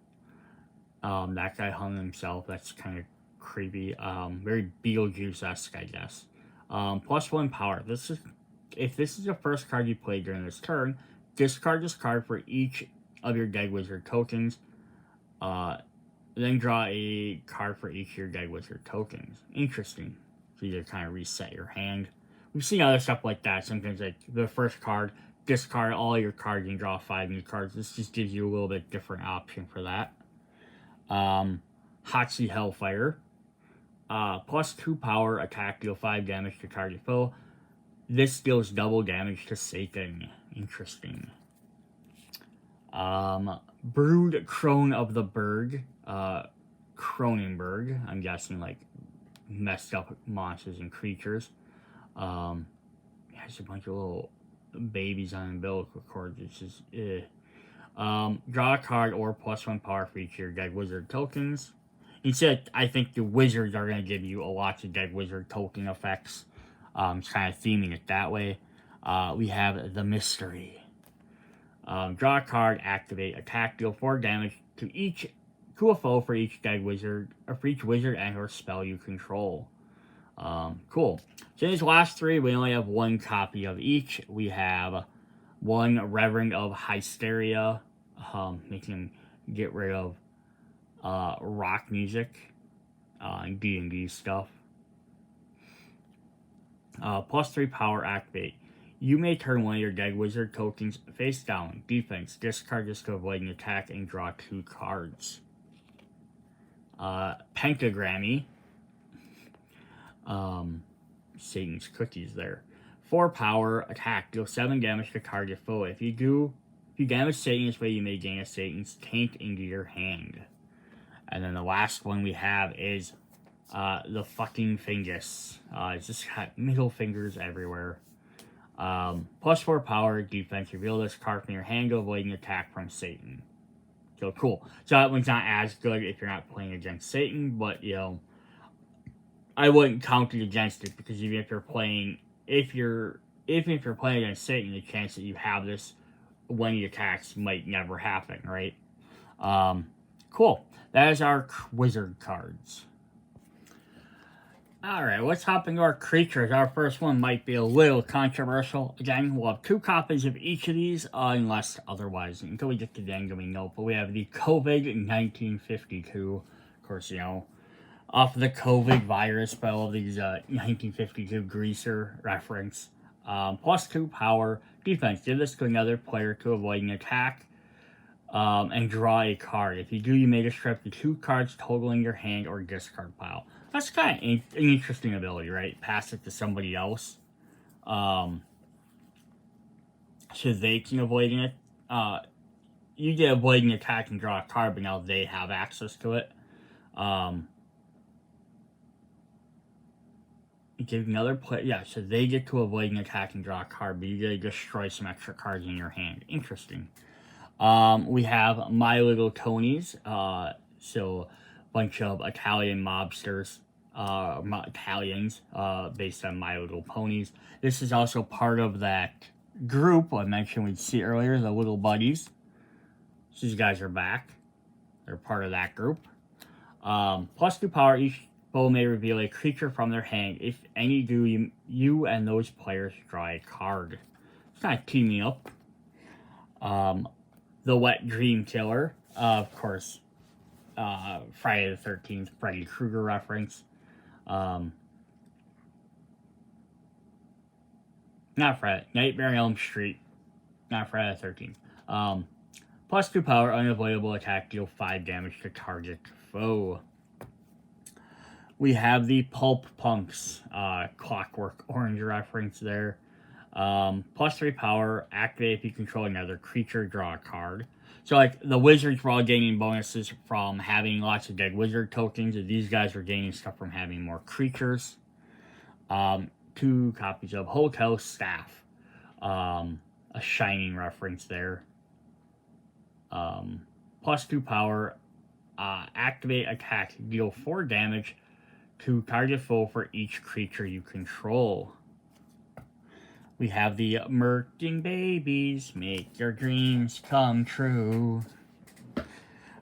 Speaker 1: That guy hung himself. That's kind of creepy. Very Beetlejuice-esque, I guess. +1 power. This is if this is the first card you play during this turn, discard this card for each of your Dead Wizard tokens. Then draw a card for each of your Dead Wizard tokens. Interesting. So you kind of reset your hand. We've seen other stuff like that. Sometimes like the first card, discard all your cards and draw 5 new cards. This just gives you a little bit different option for that. Hot Sea Hellfire. Plus 2 power, attack, deal 5 damage to target foe. This deals double damage to Satan. Interesting. Brood Crone of the Berg. Cronenberg. I'm guessing like messed up monsters and creatures. Has a bunch of little babies on umbilical cords, which is draw a card or plus 1 power for each of your Dead Wizard tokens. Instead, I think the wizards are going to give you a lot of Dead Wizard token effects. It's kind of theming it that way. We have the Mystery. Draw a card, activate, attack, deal 4 damage to a foe for each Dead Wizard, or for each wizard and or spell you control. Cool. So in these last 3, we only have 1 copy of each. We have 1 Reverend of Hysteria, making him get rid of rock music and D&D stuff. Plus 3 power, activate. You may turn 1 of your Dead Wizard tokens face down. Defense, discard this to avoid an attack and draw 2 cards. Pentagrammy. Satan's cookies there. 4 power, attack, deal 7 damage to target foe. If you damage Satan this way, you may gain a Satan's taint into your hand. And then the last one we have is the fucking Fungus. It's just got middle fingers everywhere. Plus 4 power, defense, reveal this card from your hand to avoid an attack from Satan. So cool. So that one's not as good if you're not playing against Satan, but you know, I wouldn't count it against it, because even if you're playing against Satan, the chance that you have this when he attacks might never happen, right? Cool. That is our wizard cards. Alright, let's hop into our creatures. Our first one might be a little controversial. Again, we'll have 2 copies of each of these, unless otherwise. Until we get to the end, we know. But we have the COVID 1952. Of course, you know, off the COVID virus, but all these 1952 greaser reference. Plus 2 power, defense. Give this to another player to avoid an attack. And draw a card. If you do, you may discard the 2 cards totaling your hand or discard pile. That's kind of an interesting ability, right? Pass it to somebody else. So they can avoid it. You get avoid an attack and draw a card, but now they have access to it. Give another player, yeah, so they get to avoid an attack and draw a card, but you get to destroy some extra cards in your hand. Interesting. We have My Little Tonies, so a bunch of Italian mobsters, Italians, based on My Little Ponies. This is also part of that group I mentioned we'd see earlier, the Little Buddies. So these guys are back. They're part of that group. Plus 2 power, each foe may reveal a creature from their hand. If any do, you and those players draw a card. It's kind of teaming up. The Wet Dream Killer, of course, Friday the 13th, Freddy Krueger reference. Not Friday, Nightmare on Elm Street, not Friday the 13th. Plus 2 power, unavoidable attack, deal 5 damage to target foe. We have the Pulp Punks, Clockwork Orange reference there. Plus 3 power, activate if you control another creature, draw a card. So, like, the wizards were all gaining bonuses from having lots of Dead Wizard tokens, and these guys are gaining stuff from having more creatures. 2 copies of Hotel Staff. A Shining reference there. Plus 2 power, activate, attack, deal 4 damage to target foe for each creature you control. We have the Murking Babies, make your dreams come true.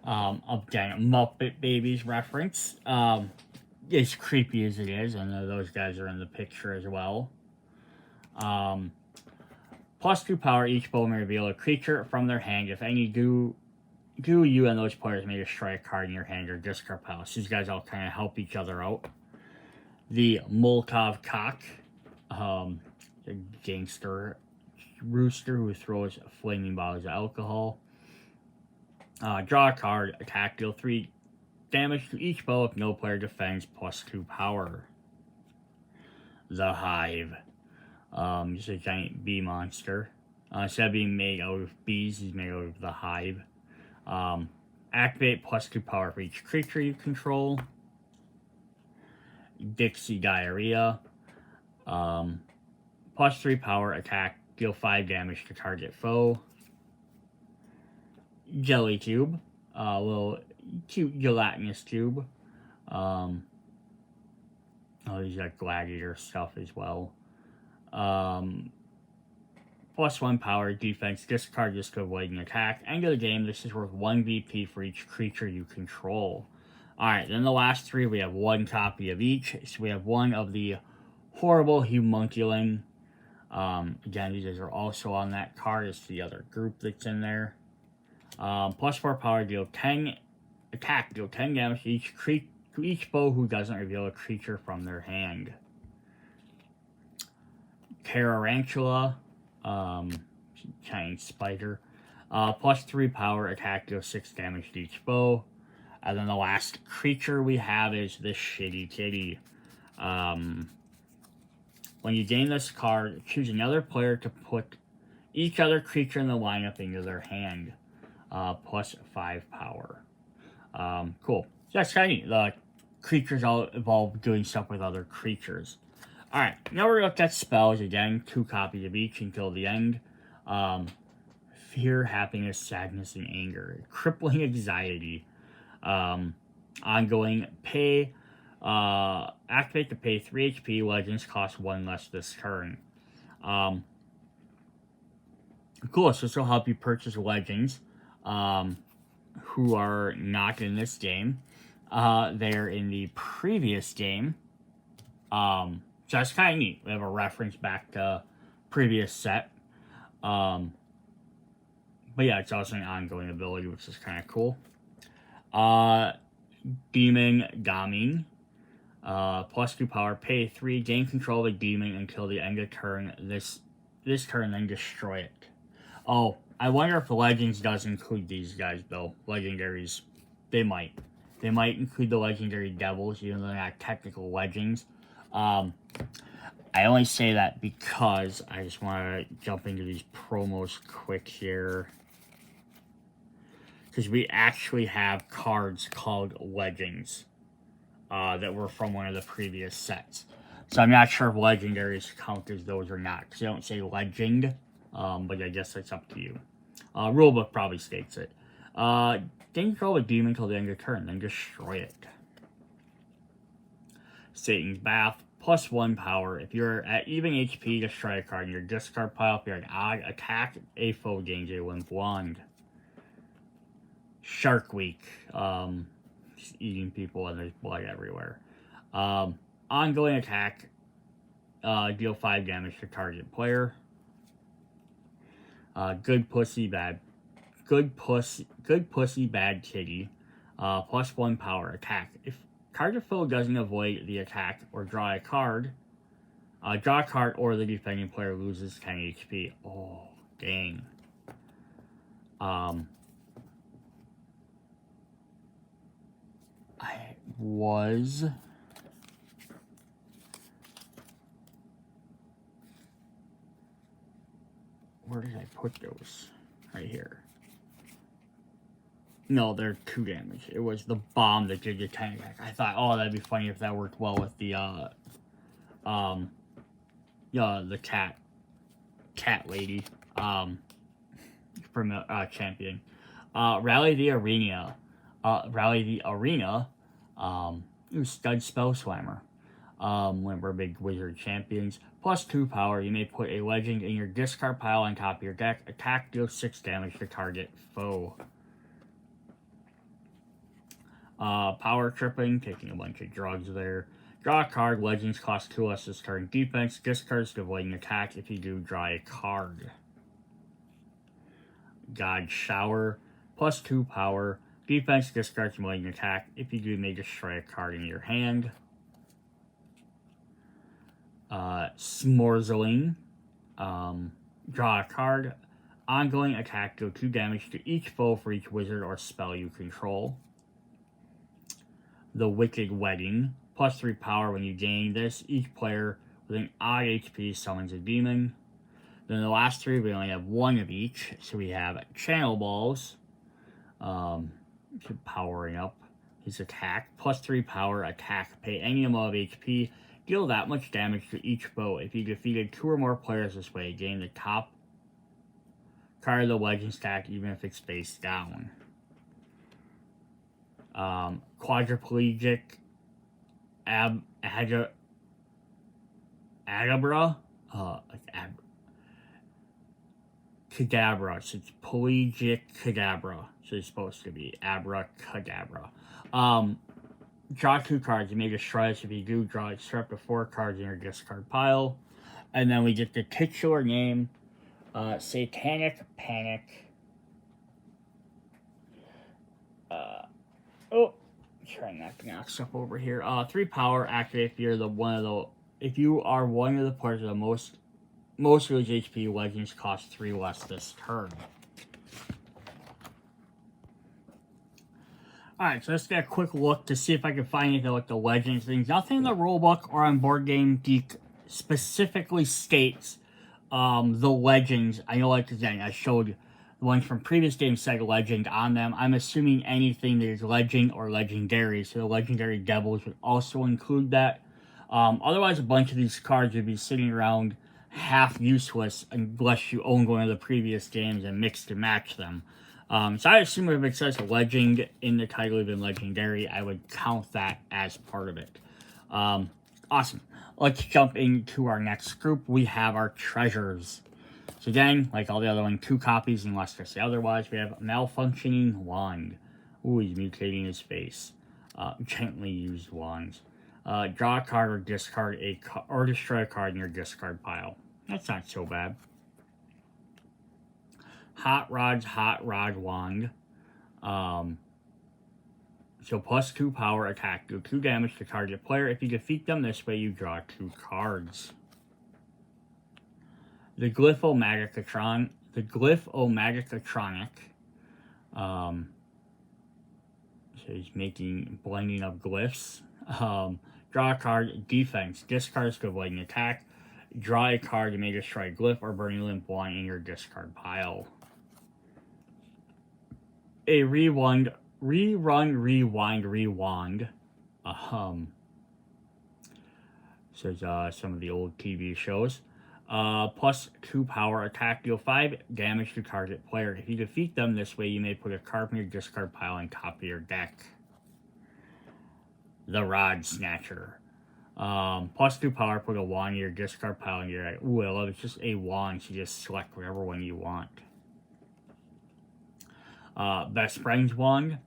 Speaker 1: Again, Muppet Babies reference. As creepy as it is, I know those guys are in the picture as well. Plus 2 power, each bow may reveal a creature from their hand. If any do you and those players may destroy a card in your hand or discard pile. So these guys all kind of help each other out. The Molotov Cock, a gangster rooster who throws flaming bottles of alcohol. Draw a card, attack, deal 3 damage to each bow if no player defends, plus 2 power. The Hive. Just a giant bee monster. Instead of being made out of bees, he's made out of the Hive. Activate plus 2 power for each creature you control. Dixie Diarrhea. Plus 3 power, attack, deal 5 damage to target foe. Jelly Tube. Little cute gelatinous tube. Oh, these are gladiator stuff as well. Plus 1 power, defense, discard this to avoid an attack. End of the game, this is worth 1 VP for each creature you control. Alright, then the last 3, we have 1 copy of each. So we have 1 of the horrible Homunculin. Again, these are also on that card. It's the other group that's in there. Plus 4 power, deal 10 attack, deal 10 damage to each foe who doesn't reveal a creature from their hand. Tarantula, giant spider. Plus 3 power, attack, deal 6 damage to each foe. And then the last creature we have is this Shitty Kitty. When you gain this card, choose another player to put each other creature in the lineup into their hand. Plus 5 power. Cool. So that's kind of neat. The creatures all evolve doing stuff with other creatures. Alright, now we're going to look at spells again. 2 copies of each until the end. Fear, happiness, sadness, and anger. Crippling anxiety. Ongoing pay. Activate to pay 3 HP. Legends cost 1 less this turn. Cool, so this will help you purchase legends. Who are not in this game. They're in the previous game. So that's kind of neat. We have a reference back to previous set. But yeah, it's also an ongoing ability, which is kind of cool. Demon Gaming. Plus 2 power, pay 3, gain control of a demon until the end of turn. This turn, then destroy it. Oh, I wonder if the Legends does include these guys, though. Legendaries. They might. They might include the Legendary Devils, even though they're not technical Legends. I only say that because I just want to jump into these promos quick here. Because we actually have cards called Legends that were from one of the previous sets. So I'm not sure if Legendaries count as those or not. Because they don't say Legend. But I guess that's up to you. Rulebook probably states it. Gain control of a demon until the end of the turn, then destroy it. Satan's Bath, plus 1 power. If you're at even HP, destroy a card in your discard pile. If you're at odd attack, a foe gains a limp wand. Shark Week, just eating people and there's blood everywhere. Ongoing attack, deal 5 damage to target player. Good pussy, bad kitty. Plus 1 power, attack. If target foe doesn't avoid the attack or draw a card or the defending player loses 10 HP. Oh, dang. Where did I put those? Right here. No, they're 2 damage. It was the bomb that did the 10 attack. I thought, oh, that'd be funny if that worked well with the cat lady, from champion. Rally the Arena. Stud Spell Slammer. When we're big wizard champions. Plus 2 power, you may put a legend in your discard pile on top of your deck. Attack deals 6 damage to target foe. Power tripping, taking a bunch of drugs there. Draw a card. Legends cost 2 less this turn. Defense. Discards to avoid an attack. If you do, draw a card. God Shower. +2 power. Defense. Discards to avoid an attack. If you do, you may destroy a card in your hand. Smorzeling. Draw a card. Ongoing attack. Deal 2 damage to each foe for each wizard or spell you control. The Wicked Wedding. +3 power. When you gain this, each player with an odd HP summons a demon. Then the last 3, we only have 1 of each. So we have Channel Balls. Powering up his attack. +3 power. Attack. Pay any amount of HP. Deal that much damage to each foe. If you defeated 2 or more players this way, gain the top card of the Legends stack, even if it's face down. Quadriplegic Adabra. Cadabra. So it's Pelagic Cadabra. So it's supposed to be Abracadabra. Draw 2 cards. You may destroy this. If you do, draw up to 4 cards in your discard pile. And then we get the titular name, Satanic Panic. Try not to knock stuff over here. 3 power. Activate if you're if you are one of the players with the most village HP. Legends cost 3 less this turn. Alright, so let's get a quick look to see if I can find anything like the Legends things. Nothing in the rulebook or on Board Game Geek specifically states the Legends. I know, like, again, I showed the ones from previous games said Legend on them. I'm assuming anything that is Legend or Legendary, so the Legendary Devils would also include that. Otherwise, a bunch of these cards would be sitting around half useless unless you own one of the previous games and mix and match them. So I assume if it says Legend in the title, even Legendary, I would count that as part of it. Awesome. Let's jump into our next group. We have our treasures. So again, like all the other ones, 2 copies unless I say otherwise. We have Malfunctioning Wand. Ooh, he's mutating his face. Gently used wands. Draw a card or discard or destroy a card in your discard pile. That's not so bad. Hot Rod Wand. So +2 power, attack. Do 2 damage to target player. If you defeat them this way, you draw 2 cards. The Glypho-Magicatronic. So he's blending of glyphs. Draw a card, defense. Discards to avoid an attack. Draw a card, you may destroy a glyph or burning limp wand in your discard pile. A Rewind. So some of the old TV shows. +2 power, attack, deal 5 damage to target player. If you defeat them this way, you may put a card from your discard pile on top of your deck. The Rod Snatcher. +2 power, put a wand in your discard pile and you're like, ooh, I love it. It's just a wand, so you just select whatever one you want. Best Friends Wand.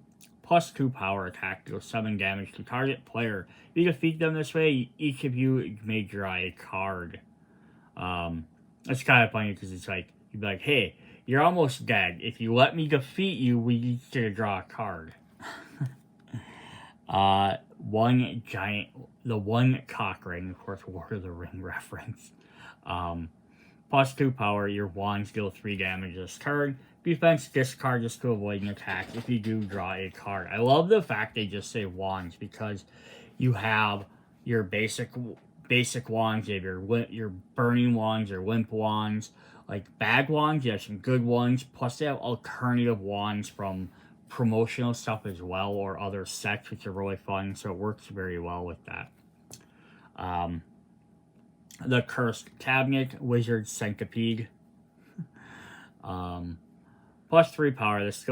Speaker 1: +2 power, attack, deal 7 damage to target player. If you defeat them this way, each of you may draw a card. It's kind of funny because it's like, you'd be like, hey, you're almost dead. If you let me defeat you, we each get to draw a card. The One Cock Ring, of course, Lord of the Ring reference. +2 power, your wands deal 3 damage this turn. Defense, discard just to avoid an attack. If you do, draw a card. I love the fact they just say wands because you have your basic wands, you have your burning wands, your limp wands, like bag wands, you have some good ones, plus they have alternative wands from promotional stuff as well, or other sets, which are really fun, so it works very well with that. The Cursed Cabinet, Wizard Centipede. +3 power, this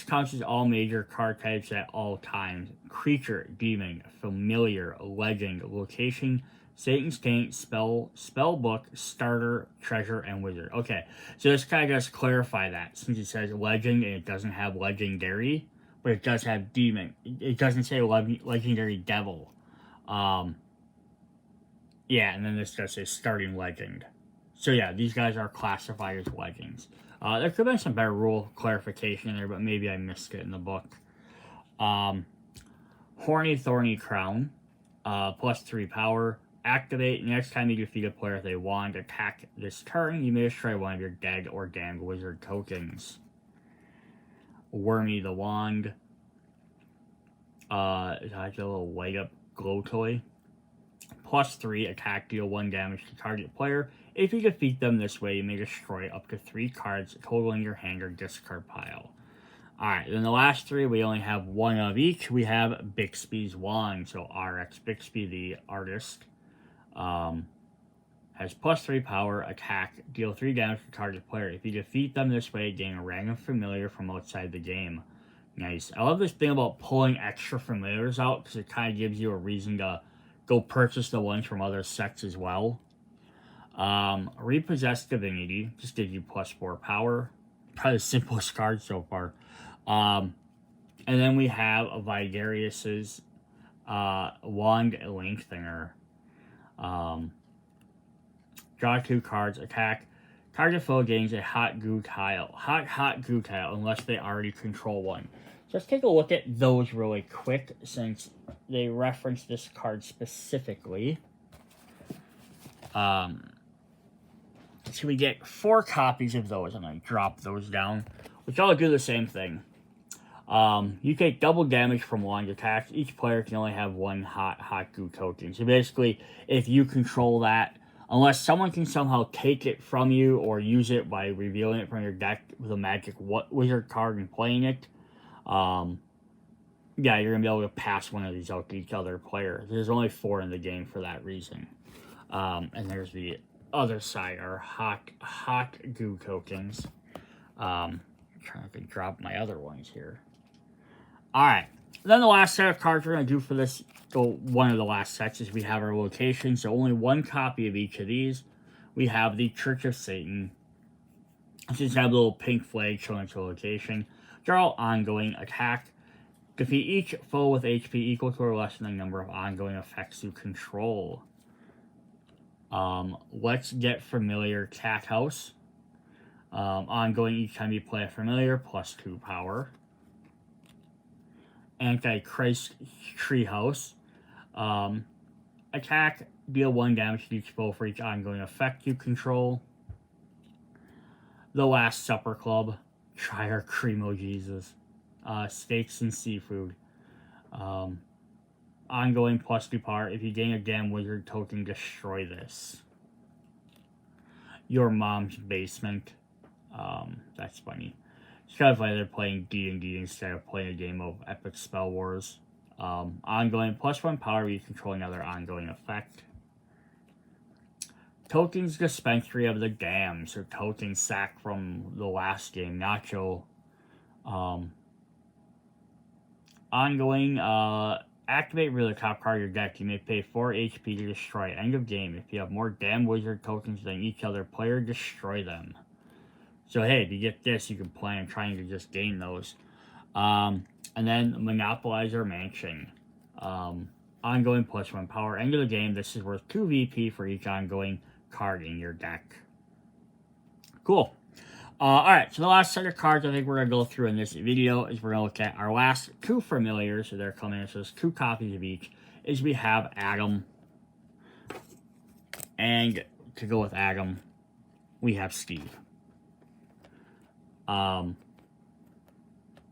Speaker 1: counts as all major card types at all times. Creature, demon, familiar, legend, location, Satan's Taint, spell book, starter, treasure, and wizard. Okay, so this kind of does clarify that, since it says legend and it doesn't have legendary, but it does have demon. It doesn't say legendary devil. Yeah, and then this just says starting legend. So yeah, these guys are classified as legends. There could have been some better rule clarification there, but maybe I missed it in the book. Horny Thorny Crown, +3 power. Activate. Next time you defeat a player with a wand attack this turn, you may destroy one of your dead or damned wizard tokens. Wormy the Wand. It's like a little light up glow toy. +3 attack, deal 1 damage to target player. If you defeat them this way, you may destroy up to 3 cards totaling your hand or discard pile. Alright, then the last 3, we only have 1 of each. We have Bixby's Wand. So RX Bixby, the artist, has +3 power, attack, deal 3 damage to target player. If you defeat them this way, gain a random familiar from outside the game. Nice. I love this thing about pulling extra familiars out, because it kind of gives you a reason to go purchase the ones from other sets as well. Repossessed Divinity, just gives you +4 power. Probably the simplest card so far. And then we have a Vigarius's Wand Lengthener. Draw 2 cards, attack. Target foe gains a hot goo tile. Hot goo tile, unless they already control one. So let's take a look at those really quick, since they reference this card specifically. So we get 4 copies of those. I'm going to drop those down, which all do the same thing. You take double damage from wand attacks. Each player can only have 1 hot goo token. So basically, if you control that, unless someone can somehow take it from you or use it by revealing it from your deck with a magic wizard card and playing it, yeah, you're going to be able to pass one of these out to each other player. There's only 4 in the game for that reason. And there's the other side, are hot goo tokens. I'm trying to drop my other ones here. Alright, then the last set of cards we're going to do for this, one of the last sets, is we have our location. So only 1 copy of each of these. We have the Church of Satan. Just have a little pink flag showing its location. Draw ongoing attack. Defeat each foe with HP equal to or less than the number of ongoing effects you control. Let's get familiar Cat House. Ongoing each time you play a familiar, +2 power. Antichrist Treehouse. Attack, deal 1 damage to each foe for each ongoing effect you control. The Last Supper Club. Try our Cremo Jesus. Steaks and Seafood. Ongoing +2 power. If you gain a damn wizard token, destroy this. Your Mom's Basement. That's funny. It's kind of like they're playing D&D instead of playing a game of Epic Spell Wars. Ongoing +1 power. You control another ongoing effect. Tokens Dispensary of the Damned. So token sack from the last game. Nacho. Ongoing, activate really top card of your deck. You may pay 4 HP to destroy it. End of game. If you have more damn wizard tokens than each other player, destroy them. So hey, if you get this, you can plan on trying to just gain those. And then Monopolizer Mansion. Ongoing +1 power. End of the game. This is worth 2 VP for each ongoing card in your deck. Cool. Alright, so the last set of cards I think we're going to go through in this video is we're going to look at our last 2 familiars. So they're coming in, so there's 2 copies of each. Is we have Adam. And to go with Adam, we have Steve.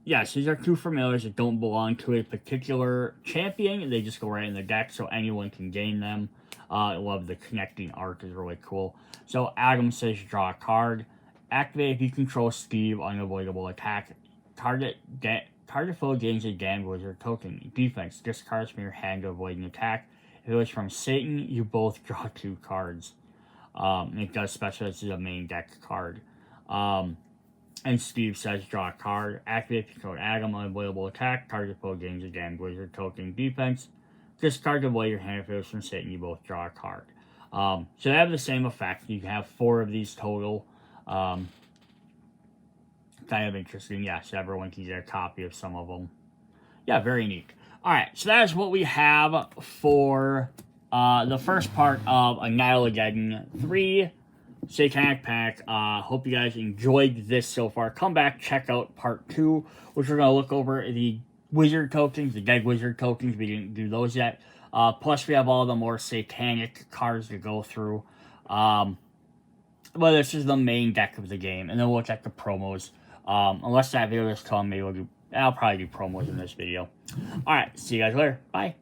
Speaker 1: Yes, these are 2 familiars that don't belong to a particular champion. They just go right in the deck, so anyone can gain them. I love the connecting art, is really cool. So Adam says draw a card. Activate if you control Steve, unavoidable attack. Target foe gains a damned wizard token. Defense, discards from your hand to avoid an attack. If it was from Satan, you both draw 2 cards. It does special, this is a main deck card. And Steve says draw a card. Activate if you control Adam, unavoidable attack. Target foe gains a damned wizard token. Defense, discard to avoid your hand. If it was from Satan, you both draw a card. So they have the same effect. You can have 4 of these total. Kind of interesting. Yes, everyone can get a copy of some of them. Yeah, very neat. Alright, so that is what we have for the first part of Annihilageddon 3 Satanic Panic. Hope you guys enjoyed this so far. Come back, check out part 2, which we're going to look over the wizard tokens, the dead wizard tokens. We didn't do those yet. Plus, we have all the more satanic cards to go through. But this is the main deck of the game, and then we'll check the promos. Unless that video is coming, maybe I'll probably do promos in this video. Alright, see you guys later. Bye.